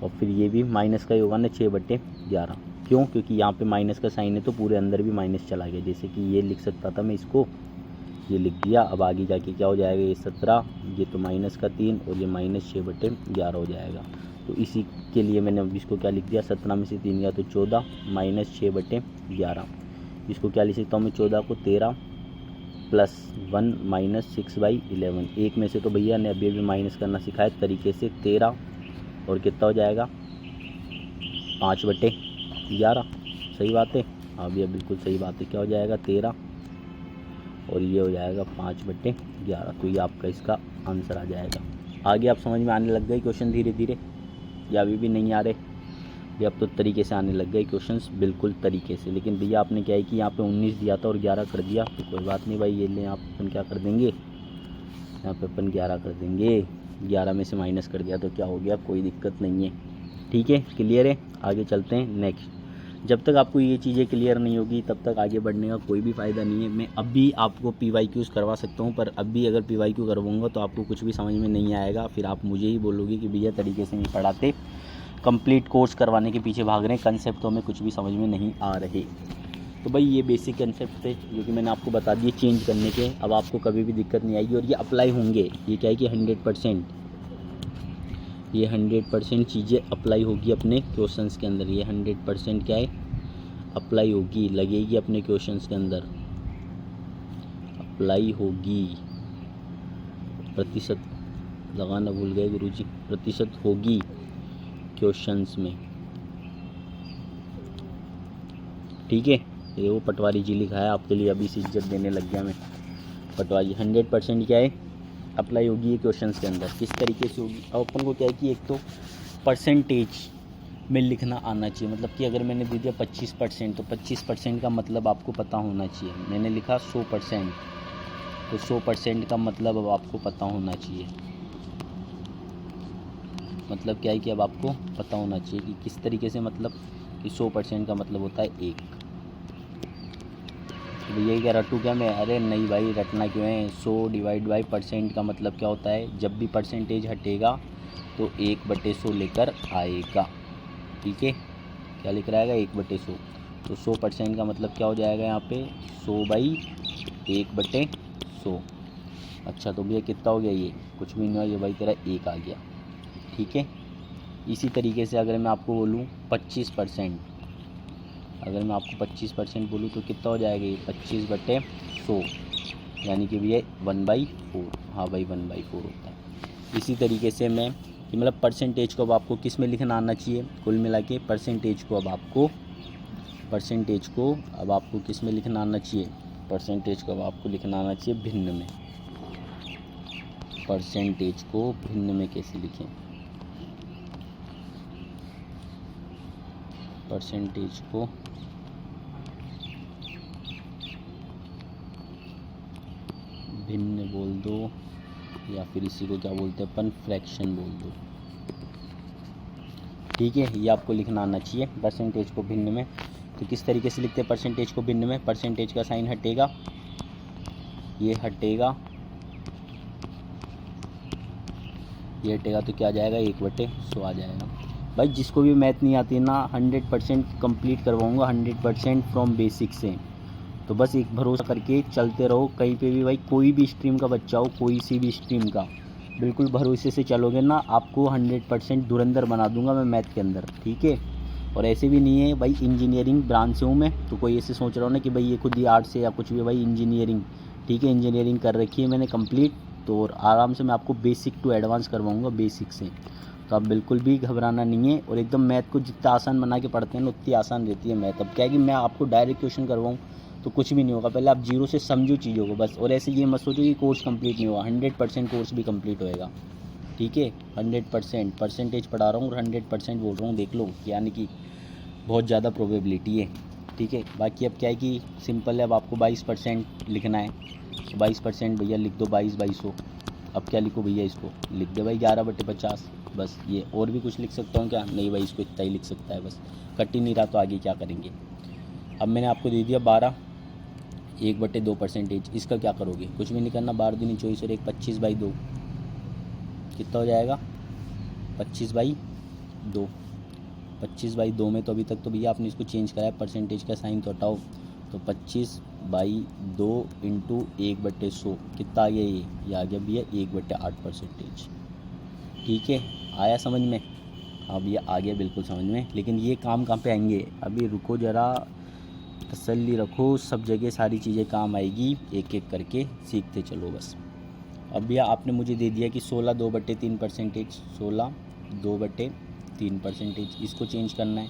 और फिर ये भी माइनस का ही होगा ना 6/11। क्यों, क्योंकि यहाँ पे माइनस का साइन है तो पूरे अंदर भी माइनस चला गया। जैसे कि ये लिख सकता था मैं, इसको ये लिख दिया। अब आगे जाके क्या हो जाएगा, ये 17, ये तो माइनस का 3 और ये माइनस 6/11 हो जाएगा। तो इसी के लिए मैंने अब इसको क्या लिख दिया, 17 में से 3 गया तो 14 माइनस 6/11। इसको क्या लिख सकता हूँ मैं, 14 को 13 + 1 माइनस 6/11। 1 में से तो भैया ने अभी माइनस करना सिखाया तरीके से, 13 और कितना हो जाएगा 5/11। सही बात है, हाँ भैया बिल्कुल सही बात है। क्या हो जाएगा 13 और ये हो जाएगा 5/11। तो ये आपका इसका आंसर आ जाएगा। आगे आप समझ में आने लग गए क्वेश्चन धीरे धीरे, या अभी भी नहीं आ रहे, ये अब तो तरीके से आने लग गए क्वेश्चंस, बिल्कुल तरीके से। लेकिन भैया आपने क्या है कि यहाँ पे 19 दिया था और 11 कर दिया, तो कोई बात नहीं भाई, ये ले आप अपन क्या कर देंगे, यहाँ पे अपन 11 कर देंगे। 11 में से माइनस कर दिया तो क्या हो गया, कोई दिक्कत नहीं है। ठीक है, क्लियर है। आगे चलते हैं नेक्स्ट। जब तक आपको ये चीज़ें क्लियर नहीं होगी तब तक आगे बढ़ने का कोई भी फ़ायदा नहीं है। मैं अभी आपको PYQs करवा सकता हूँ, पर अभी अगर PYQ करवाऊँगा तो आपको कुछ भी समझ में नहीं आएगा। फिर आप मुझे ही बोलोगे कि भैया तरीके से नहीं पढ़ाते, कंप्लीट कोर्स करवाने के पीछे भाग रहे हैं, कंसेप्ट तो हमें कुछ भी समझ में नहीं आ रहे। तो भाई ये बेसिक कंसेप्ट थे जो कि मैंने आपको बता दिए चेंज करने के। अब आपको कभी भी दिक्कत नहीं आएगी और ये अप्लाई होंगे। ये क्या है कि 100% ये 100% चीज़ें अप्लाई होगी अपने क्वेश्चंस के अंदर। ये 100% क्या है, अप्लाई होगी, लगेगी अपने क्वेश्चंस के अंदर, अप्लाई होगी। प्रतिशत लगाना भूल गए गुरुजी, प्रतिशत होगी क्वेश्चंस में। ठीक है, ये वो पटवारी जी लिखा है आपके लिए, अभी से इज्जत देने लग गया मैं। पटवारी 100% क्या है, अप्लाई होगी ये क्वेश्चंस के अंदर। किस तरीके से होगी, अब अपन को क्या है कि एक तो परसेंटेज में लिखना आना चाहिए। मतलब कि अगर मैंने दे दिया 25% तो 25% का मतलब आपको पता होना चाहिए। मैंने लिखा 100% तो 100% का मतलब अब आपको पता होना चाहिए। मतलब क्या है कि अब आपको पता होना चाहिए कि किस तरीके से, मतलब कि 100% का मतलब होता है 1। तो भैया क्या रटूँ क्या मैं, अरे नहीं भाई रटना क्यों है। 100 डिवाइड बाई % का मतलब क्या होता है, जब भी परसेंटेज हटेगा तो 1/100 लेकर आएगा। ठीक है, क्या लिख रहा है 1/100। तो 100% का मतलब क्या हो जाएगा यहाँ पे 100/1/100। अच्छा तो भैया कितना हो गया, ये कुछ भी नहीं हुआ, ये भाई तेरा 1 आ गया। ठीक है, इसी तरीके से अगर मैं आपको बोलूँ 25%, अगर मैं आपको 25% बोलूँ तो कितना हो जाएगा ये 25/100, यानी कि भैया 1/4। हाँ भाई 1/4 होता है। इसी तरीके से मैं कि मतलब परसेंटेज को अब आपको किस में लिखना आना चाहिए, कुल मिला के परसेंटेज को अब आपको किस में लिखना आना चाहिए, परसेंटेज को अब आपको लिखना आना चाहिए भिन्न में। परसेंटेज को भिन्न में कैसे लिखें, परसेंटेज को भिन्न बोल दो, या फिर इसी को क्या बोलते हैं अपन, फ्रैक्शन बोल दो। ठीक है, ये आपको लिखना आना चाहिए परसेंटेज को भिन्न में। तो किस तरीके से लिखते हैं परसेंटेज को भिन्न में, परसेंटेज का साइन हटेगा, ये हटेगा, ये हटेगा तो क्या आ जाएगा 1/100 आ जाएगा। भाई जिसको भी मैथ नहीं आती ना 100% कंप्लीट करवाऊँगा, 100% फ्रॉम बेसिक से। तो बस एक भरोसा करके चलते रहो, कहीं पे भी भाई कोई भी स्ट्रीम का बच्चा हो, कोई सी भी स्ट्रीम का, बिल्कुल भरोसे से चलोगे ना, आपको 100% धुरंधर बना दूंगा मैं मैथ के अंदर। ठीक है, और ऐसे भी नहीं है भाई, इंजीनियरिंग ब्रांच से हूँ मैं, तो कोई ऐसे सोच रहा हो ना कि भाई ये खुद ही आर्ट से या कुछ भी, भाई इंजीनियरिंग, ठीक है इंजीनियरिंग कर रखी है मैंने कंप्लीट। तो और आराम से मैं आपको बेसिक टू एडवांस करवाऊँगा बेसिक से। तो आप बिल्कुल भी घबराना नहीं है, और एकदम मैथ को जितना आसान बना के पढ़ते हैं ना उतनी आसान रहती है मैथ। अब क्या है कि मैं आपको डायरेक्ट क्वेश्चन करवाऊँ तो कुछ भी नहीं होगा, पहले आप जीरो से समझो चीज़ों को बस। और ऐसे ये मत सोचो कि कोर्स कंप्लीट नहीं हुआ, 100% कोर्स भी कंप्लीट होएगा। ठीक है, 100% परसेंटेज पढ़ा रहा हूँ और 100% बोल रहा हूँ, देख लो, यानी कि बहुत ज़्यादा प्रोबेबिलिटी है। ठीक है, बाकी अब क्या है कि सिंपल है, अब आपको 22% लिखना है तो 22% भैया लिख दो 22/100। अब क्या लिखो भैया, इसको लिख दे भाई 11/50 बस। ये और भी कुछ लिख सकता हूँ क्या, नहीं भाई इसको इतना ही लिख सकता है बस, कट ही नहीं रहा तो आगे क्या करेंगे। अब मैंने आपको दे दिया 12, 1/2%। इसका क्या करोगे, कुछ भी नहीं करना, 12 दूनी 24 और 1 25/2 कितना हो जाएगा 25/2। 25/2 में तो अभी तक तो भैया आपने इसको चेंज करा है, परसेंटेज का साइन तो हटाओ, तो 25/2 इंटू 1/100 कितना आ गया, ये आ गया भैया 1/8%। ठीक है, आया समझ में, हाँ भैया आ गया बिल्कुल समझ में। लेकिन ये काम कहाँ पे आएंगे, अभी रुको ज़रा, तसल्ली रखो, सब जगह सारी चीज़ें काम आएगी, एक एक करके सीखते चलो बस। अब भैया आपने मुझे दे दिया कि 16 2/3%, 16 2/3%, इसको चेंज करना है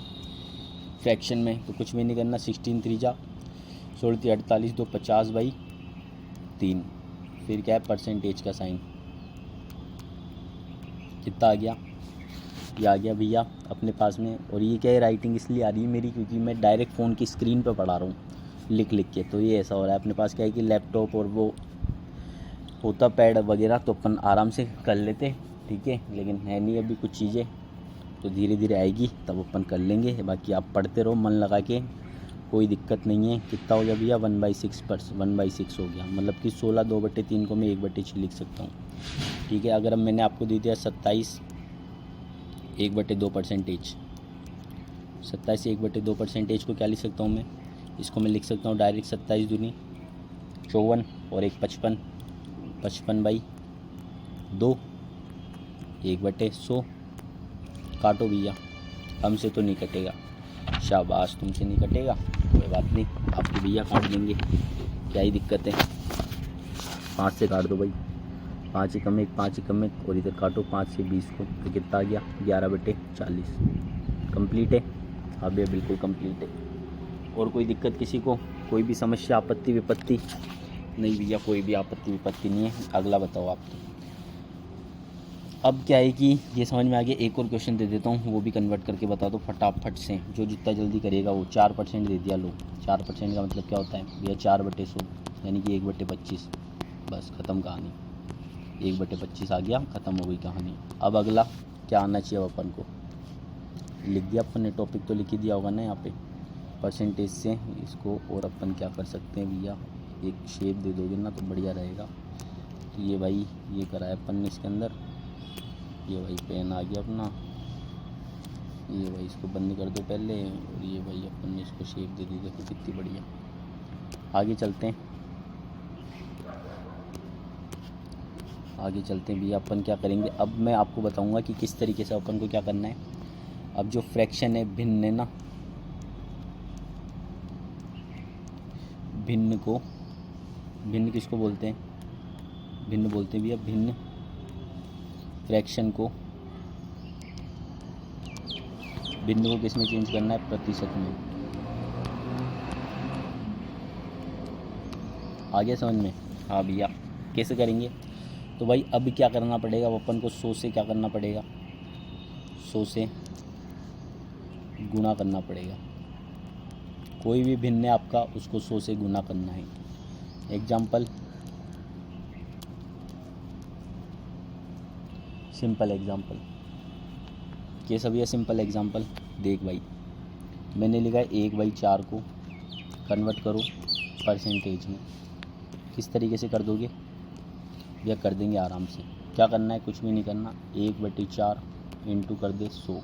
फ्रैक्शन में। तो कुछ भी नहीं करना, 16 3 जा 16 48 2 50/3, फिर क्या है परसेंटेज का साइन, कितना आ गया, ये आ गया भैया अपने पास में। और ये क्या है, राइटिंग इसलिए आ रही है मेरी क्योंकि मैं डायरेक्ट फ़ोन की स्क्रीन पर पढ़ा रहा हूँ लिख लिख के, तो ये ऐसा हो रहा है। अपने पास क्या है कि लैपटॉप और वो होता पैड वगैरह तो अपन आराम से कर लेते, ठीक है, लेकिन है नहीं अभी कुछ चीज़ें, तो धीरे धीरे आएगी तब अपन कर लेंगे। बाकी आप पढ़ते रहो मन लगा के, कोई दिक्कत नहीं है। कितना हो गया भैया 1/6 1/6 हो गया, मतलब कि 16 2/3 को मैं 1/6 लिख सकता हूँ। ठीक है, अगर अब मैंने आपको दे दिया 27 1/2%, 27 1/2% को क्या लिख सकता हूँ मैं, इसको मैं लिख सकता हूँ डायरेक्ट 27 दूनी 54 और 1 55, 55/2 1/100। काटो भैया, हमसे तो नहीं कटेगा, शाबाश तुमसे नहीं कटेगा, कोई बात नहीं, आपके भैया काट देंगे, क्या ही दिक्कत है। 5 से काट दो भाई, 5 एकम 1 5 एकम 1 और इधर काटो 5 से 20 को, तो कितना आ गया 11/40। कंप्लीट है, हाँ भैया बिल्कुल कंप्लीट है। और कोई दिक्कत किसी को, कोई भी समस्या आपत्ति विपत्ति? नहीं भैया कोई भी आपत्ति विपत्ति नहीं है। अगला बताओ आप। तो अब क्या है कि ये समझ में आ गया, एक और क्वेश्चन दे देता हूँ, वो भी कन्वर्ट करके बता दो फटाफट से, जो जितना जल्दी करेगा वो। 4% दे दिया, लो 4% का मतलब क्या होता है भैया 4/100 यानी कि 1/25, बस ख़त्म कहानी, 1/25 आ गया, ख़त्म हो गई कहानी। अब अगला क्या आना चाहिए अपन को, लिख दिया अपन ने, टॉपिक तो लिख ही दिया होगा ना यहाँ पे। परसेंटेज से इसको और अपन क्या कर सकते हैं भैया, एक शेप दे दोगे ना तो बढ़िया रहेगा। तो ये भाई ये करा है अपन ने इसके अंदर, ये भाई पेन आ गया अपना, ये भाई इसको बंद कर दो पहले, और ये भाई अपन ने इसको शेप दे दी, देखो कितनी बढ़िया। आगे चलते हैं, आगे चलते हैं भैया, अपन क्या करेंगे अब मैं आपको बताऊंगा कि किस तरीके से अपन को क्या करना है। अब जो फ्रैक्शन है भिन्न है ना, भिन्न को, भिन्न किसको बोलते हैं, भिन्न बोलते हैं भैया, भिन्न फ्रैक्शन को, भिन्न को किस में चेंज करना है, प्रतिशत में। आ गया समझ में? हाँ भैया, कैसे करेंगे, तो भाई अब क्या करना पड़ेगा, अपन को 100 से क्या करना पड़ेगा, 100 से गुना करना पड़ेगा। कोई भी भिन्न है आपका, उसको 100 से गुना करना है। एग्जाम्पल, सिंपल एग्जाम्पल, कैसा भैया सिंपल एग्जाम्पल, देख भाई मैंने लिखा है 1/4 को कन्वर्ट करो परसेंटेज में। किस तरीके से कर दोगे भैया, कर देंगे आराम से। क्या करना है, कुछ भी नहीं करना, 1/4 इंटू कर दे 100,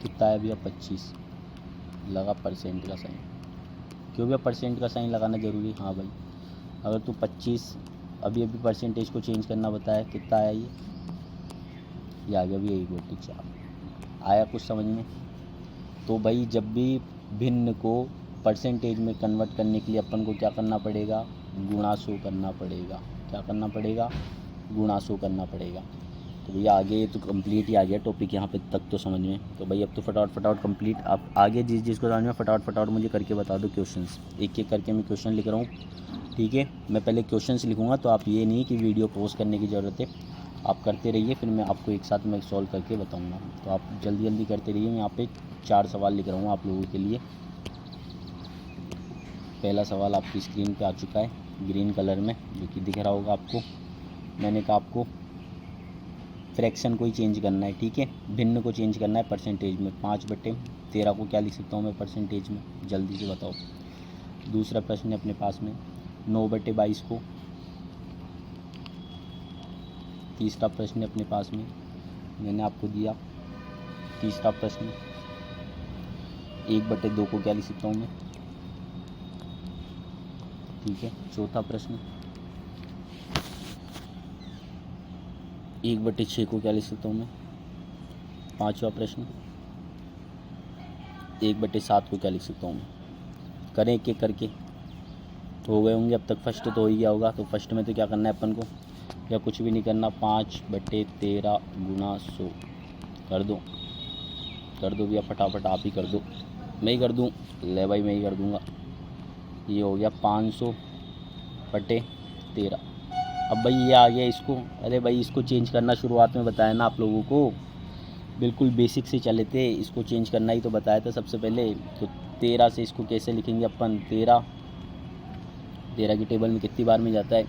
कितना है भैया 25, लगा परसेंट का साइन। क्यों भैया परसेंट का साइन लगाना ज़रूरी? हाँ भाई, अगर तू 25 अभी अभी परसेंटेज को चेंज करना बताया, कितना आया ये आ गया भैया 1/4। आया कुछ समझ में? तो भाई जब भी भिन्न को परसेंटेज में कन्वर्ट करने के लिए अपन को क्या करना पड़ेगा, गुणा 100 करना पड़ेगा। क्या करना पड़ेगा, गुणा 100 करना पड़ेगा। तो भैया आगे ये तो कंप्लीट ही आ गया टॉपिक यहाँ पे तक तो समझ में। तो भाई अब तो फटाफट कंप्लीट, आप आगे जिसको समझ में फटाफट मुझे करके बता दो क्वेश्चंस। एक एक करके मैं क्वेश्चन लिख रहा हूँ, ठीक है। मैं पहले क्वेश्चंस लिखूँगा, तो आप ये नहीं कि वीडियो पॉज करने की ज़रूरत है, आप करते रहिए, फिर मैं आपको एक साथ में सॉल्व करके बताऊँगा। तो आप जल्दी करते रहिए। मैं यहाँ पर 4 सवाल लिख रहा हूँ आप लोगों के लिए। पहला सवाल आपकी स्क्रीन पे आ चुका है ग्रीन कलर में, जो कि दिख रहा होगा आपको। मैंने कहा आपको फ्रैक्शन को ही चेंज करना है, ठीक है, भिन्न को चेंज करना है परसेंटेज में। 5/13 को क्या लिख सकता हूँ मैं परसेंटेज में, जल्दी से बताओ। दूसरा प्रश्न है अपने पास में 9/22 को। तीसरा प्रश्न है अपने पास में, मैंने आपको दिया तीसरा प्रश्न 1/2 को क्या लिख सकता हूँ मैं, ठीक है। चौथा प्रश्न 1/6 को क्या लिख सकता हूँ मैं। पांचवा प्रश्न 1/7 को क्या लिख सकता हूँ मैं। करें एक एक करके, हो गए होंगे अब तक। फर्स्ट तो हो ही गया होगा, तो फर्स्ट में तो क्या करना है अपन को, या कुछ भी नहीं करना, 5/13 गुना 100 कर दो भैया फटाफट, आप ही कर दो। मैं ही कर दूँ, ले भाई मैं ही कर दूँगा। ये हो गया 500/13। अब भाई ये आ गया इसको, अरे भाई इसको चेंज करना शुरुआत में बताया ना आप लोगों को, बिल्कुल बेसिक से चले थे, इसको चेंज करना ही तो बताया था सबसे पहले। तो 13 से इसको कैसे लिखेंगे अपन, 13 की टेबल में कितनी बार में जाता है,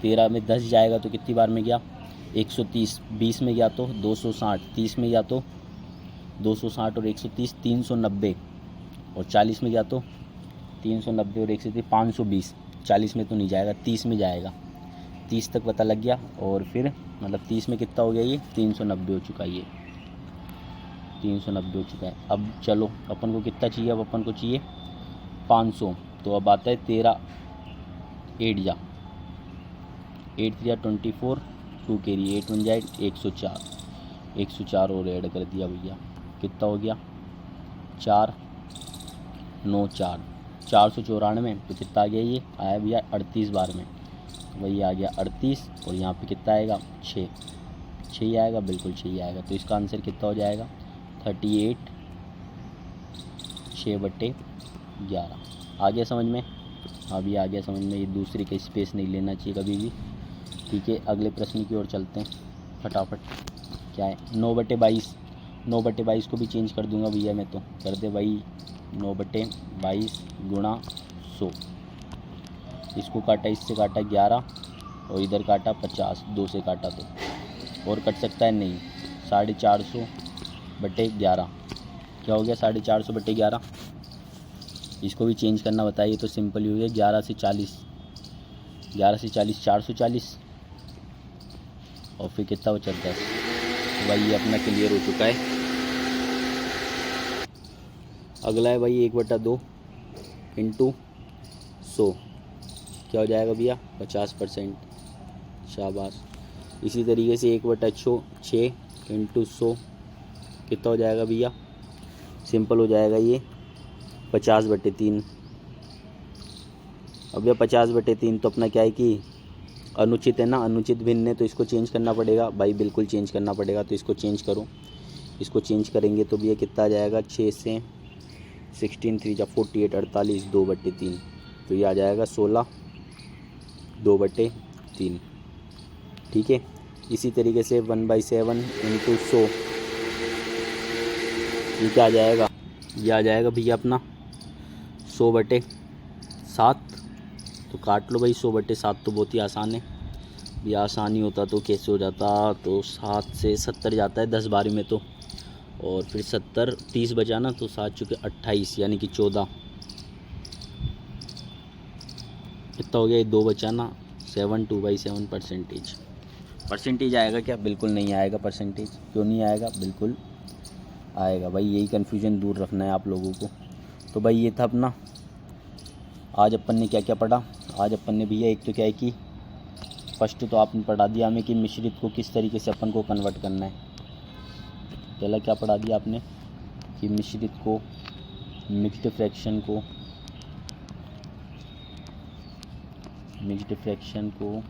13 में 10 जाएगा तो कितनी बार में गया 130 20 में गया तो 260, 30 में गया तो 260 और 130 390, और 40 में गया तो 390 और 130 520। 40 में तो नहीं जाएगा, 30 में जाएगा। 30 तक पता लग गया, और फिर मतलब 30 में कितना हो गया, ये 390 हो चुका है, ये 390 हो चुका है। अब चलो अपन को कितना चाहिए, अब अपन को चाहिए 500। तो अब आता है 13 8 जा 8 3 24, 2 कैरी 8 बन जाए 104। 104 और ऐड कर दिया भैया, कितना हो गया 4 9 4 494। तो कितना आ गया, ये आया भैया 38 बार में, वही आ गया 38। और यहाँ पे कितना आएगा 6 ही आएगा, बिल्कुल 6 ही आएगा। तो इसका आंसर कितना हो जाएगा 38 6/11। आ गया समझ में, अभी आ गया समझ में। ये दूसरे का स्पेस नहीं लेना चाहिए कभी भी। ठीक है, अगले प्रश्न की ओर चलते हैं फटाफट। क्या है 9/22। 9/22 को भी चेंज कर दूंगा भैया मैं, तो कर दे भाई 9/22 गुणा 100। इसको काटा, इससे काटा 11, और इधर काटा 50, 2 से काटा तो और कट सकता है नहीं। 450/11 क्या हो गया 450/11। इसको भी चेंज करना बताइए, तो सिंपल ही हो गया 11 से 40 440, और फिर कितना बचा 10। तो भाई ये अपना क्लियर हो चुका है। अगला है भाई 1/2 इंटू 100, क्या हो जाएगा भैया 50%। शाबाश। इसी तरीके से 1/6 इंटू 100 कितना हो जाएगा भैया, सिंपल हो जाएगा ये 50/3। अब यह 50/3 तो अपना क्या है कि अनुचित है ना, अनुचित भिन्न है, तो इसको चेंज करना पड़ेगा भाई, बिल्कुल चेंज करना पड़ेगा। तो इसको चेंज करो, इसको चेंज करेंगे तो भैया कितना आ जाएगा 6 से 16 3 48 48 2/3। तो ये आ जाएगा 16 2/3। ठीक है, इसी तरीके से 1/7 इंटू 100 ये क्या आ जाएगा, ये आ जाएगा भैया अपना 100/7। तो काट लो भाई 100/7, तो बहुत ही आसान है। ये आसान ही होता तो कैसे हो जाता, तो 7 से 70 जाता है 10 बारी में तो, और फिर 70 30 बचा ना, तो 7 चुके 28 यानी कि 14। कितना हो गया, ये 2 बचा ना, 7 2/7 परसेंटेज आएगा क्या, बिल्कुल नहीं आएगा परसेंटेज। क्यों नहीं आएगा, बिल्कुल आएगा भाई। यही कन्फ्यूजन दूर रखना है आप लोगों को। तो भाई ये था अपना, आज अपन ने क्या क्या पढ़ा। आज अपन ने भैया एक तो क्या है कि फर्स्ट तो आपने पढ़ा दिया हमें कि मिश्रित को किस तरीके से अपन को कन्वर्ट करना है। पहला क्या पढ़ा दिया आपने कि मिश्रित को, मिक्स्ड फ्रैक्शन को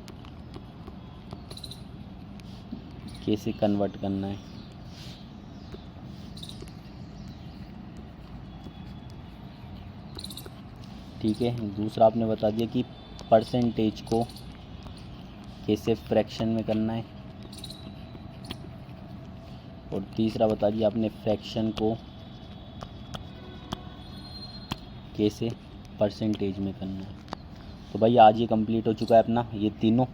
कैसे कन्वर्ट करना है। ठीक है, दूसरा आपने बता दिया कि परसेंटेज को कैसे फ्रैक्शन में करना है, और तीसरा बता दिया आपने फ्रैक्शन को कैसे परसेंटेज में करना है। तो भाई आज ये कंप्लीट हो चुका है अपना ये तीनों।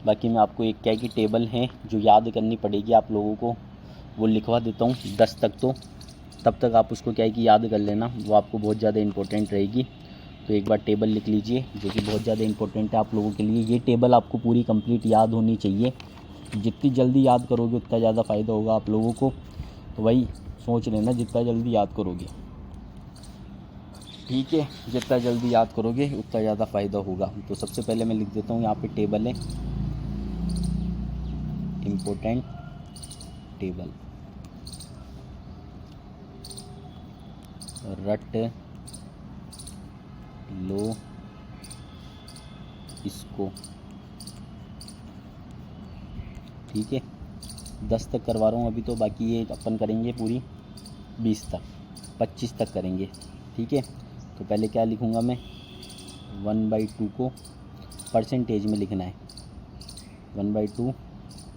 बाकी मैं आपको एक क्या है कि टेबल है जो याद करनी पड़ेगी आप लोगों को, वो लिखवा देता हूँ 10 तक, तो तब तक आप उसको क्या है कि याद कर लेना, वो आपको बहुत ज़्यादा इंपॉर्टेंट रहेगी। तो एक बार टेबल लिख लीजिए जो कि बहुत ज़्यादा इंपॉर्टेंट है आप लोगों के लिए। ये टेबल आपको पूरी कंप्लीट याद होनी चाहिए, जितनी जल्दी याद करोगे उतना ज़्यादा फ़ायदा होगा आप लोगों को। तो भाई सोच लेना जितना जल्दी याद करोगे, ठीक है, जितना जल्दी याद करोगे उतना ज़्यादा फ़ायदा होगा। तो सबसे पहले मैं लिख देता हूँ यहाँ पे टेबल है, इम्पोर्टेंट टेबल, रट लो इसको। ठीक है, 10 तक करवा रहा हूँ अभी तो, बाकी ये अपन करेंगे पूरी 20 तक 25 तक करेंगे। ठीक है, तो पहले क्या लिखूँगा मैं, 1/2 को परसेंटेज में लिखना है, 1/2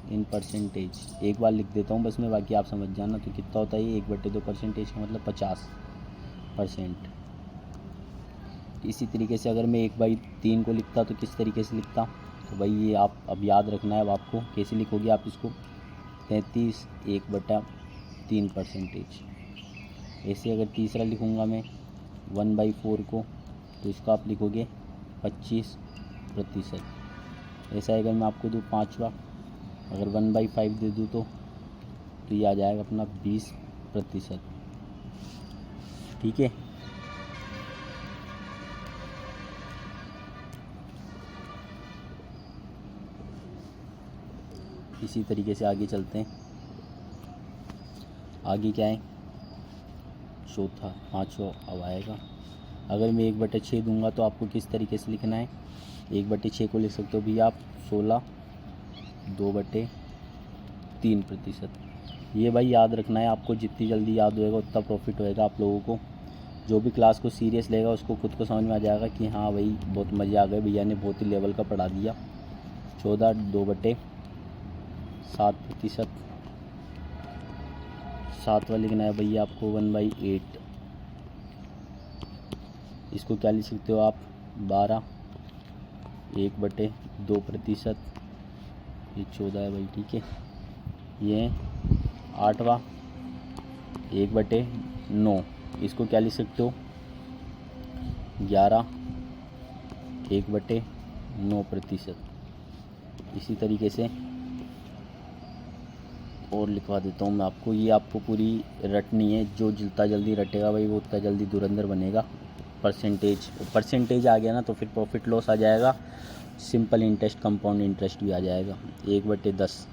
इन परसेंटेज। एक बार लिख देता हूँ बस मैं, बाकी आप समझ जाना। तो कितना होता है ये 1/2 परसेंटेज का मतलब 50%। इसी तरीके से अगर मैं 1/3 को लिखता तो किस तरीके से लिखता, तो भाई ये आप अब याद रखना है। अब आपको कैसे लिखोगे आप इसको, 33 1/3%। ऐसे अगर तीसरा लिखूँगा मैं 1/4 को, तो इसका आप लिखोगे 25%। ऐसा अगर मैं आपको दूँ पाँचवा, अगर 1/5 दे दूँ तो ये आ जाएगा अपना 20%। ठीक है। इसी तरीके से आगे चलते हैं। आगे क्या है, चौथा, पाँचवा अब आएगा। अगर मैं 1/6 दूंगा तो आपको किस तरीके से लिखना है, 1/6 को लिख सकते हो भी आप 16 2/3%। ये भाई याद रखना है आपको, जितनी जल्दी याद होएगा उतना प्रॉफिट होएगा आप लोगों को। जो भी क्लास को सीरियस लेगा उसको खुद को समझ में आ जाएगा कि हाँ भाई बहुत मज़े आ गए, भैया ने बहुत ही लेवल का पढ़ा दिया। 14 2/7%। सातवां लिखना है भैया आपको 1/8। इसको क्या लिख सकते हो आप, 12 1/2%। ये 14 है भाई, ठीक है। ये 8वां 1/9। इसको क्या लिख सकते हो, 11 1/9%। इसी तरीके से और लिखवा देता हूँ मैं आपको। ये आपको पूरी रटनी है, जो जितना जल्दी रटेगा भाई वो उतना जल्दी धुरंधर बनेगा। परसेंटेज आ गया ना तो फिर प्रॉफिट लॉस आ जाएगा, सिंपल इंटरेस्ट कंपाउंड इंटरेस्ट भी आ जाएगा। 1/10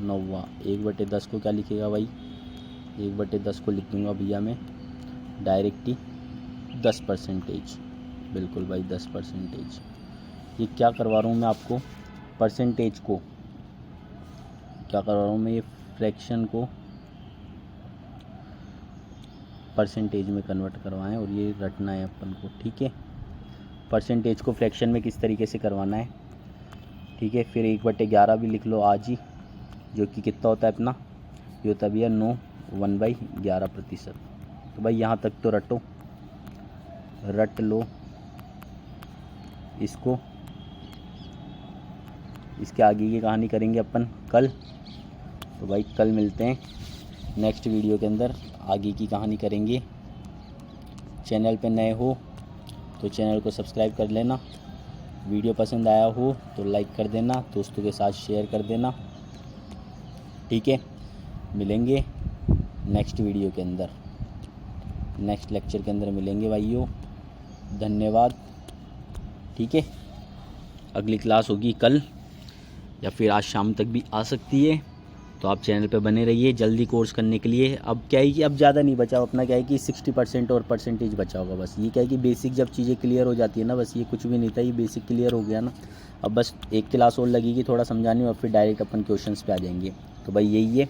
9वां 1/10 को क्या लिखेगा भाई, 1/10 को लिख दूँगा भैया मैं डायरेक्ट ही 10%। बिल्कुल भाई 10%। ये क्या करवा रहा हूँ मैं आपको, परसेंटेज को क्या करवा रहा हूँ मैं, ये फ्रैक्शन को परसेंटेज में कन्वर्ट करवाएं और ये रटना है अपन को। ठीक है, परसेंटेज को फ्रैक्शन में किस तरीके से करवाना है। ठीक है, फिर 1/11 भी लिख लो आज ही, जो कि कितना होता है अपना, ये होता है भैया 9 1/11%। तो भाई यहाँ तक तो रट लो इसको। इसके आगे की कहानी करेंगे अपन कल। तो भाई कल मिलते हैं नेक्स्ट वीडियो के अंदर, आगे की कहानी करेंगे। चैनल पे नए हो तो चैनल को सब्सक्राइब कर लेना, वीडियो पसंद आया हो तो लाइक कर देना, दोस्तों के साथ शेयर कर देना। ठीक है, मिलेंगे नेक्स्ट वीडियो के अंदर, नेक्स्ट लेक्चर के अंदर मिलेंगे भाइयों। धन्यवाद। ठीक है, अगली क्लास होगी कल या फिर आज शाम तक भी आ सकती है, तो आप चैनल पे बने रहिए जल्दी कोर्स करने के लिए। अब क्या है कि अब ज़्यादा नहीं बचा, अपना क्या है कि 60% और परसेंटेज बचा होगा बस। ये क्या है कि बेसिक जब चीज़ें क्लियर हो जाती है ना, बस ये कुछ भी नहीं था, ये बेसिक क्लियर हो गया ना। अब बस एक क्लास और लगेगी थोड़ा समझाने और फिर डायरेक्ट अपन क्वेश्चंस पे आ जाएंगे। तो भाई यही है,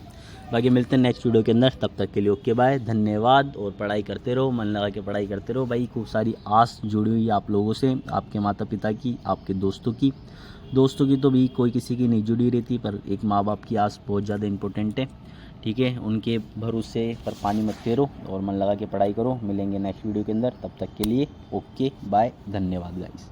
बाकी मिलते हैं नेक्स्ट वीडियो के अंदर, तब तक के लिए ओके बाय, धन्यवाद। और पढ़ाई करते रहो, मन लगा के पढ़ाई करते रहो भाई। खूब सारी आस जुड़ी हुई है आप लोगों से, आपके माता पिता की, आपके दोस्तों की तो भी कोई किसी की नहीं जुड़ी रहती, पर एक माँ बाप की आस बहुत ज़्यादा इंपॉर्टेंट है। ठीक है, उनके भरोसे पर पानी मत फेरो और मन लगा के पढ़ाई करो। मिलेंगे नेक्स्ट वीडियो के अंदर, तब तक के लिए ओके बाय, धन्यवाद गाइस।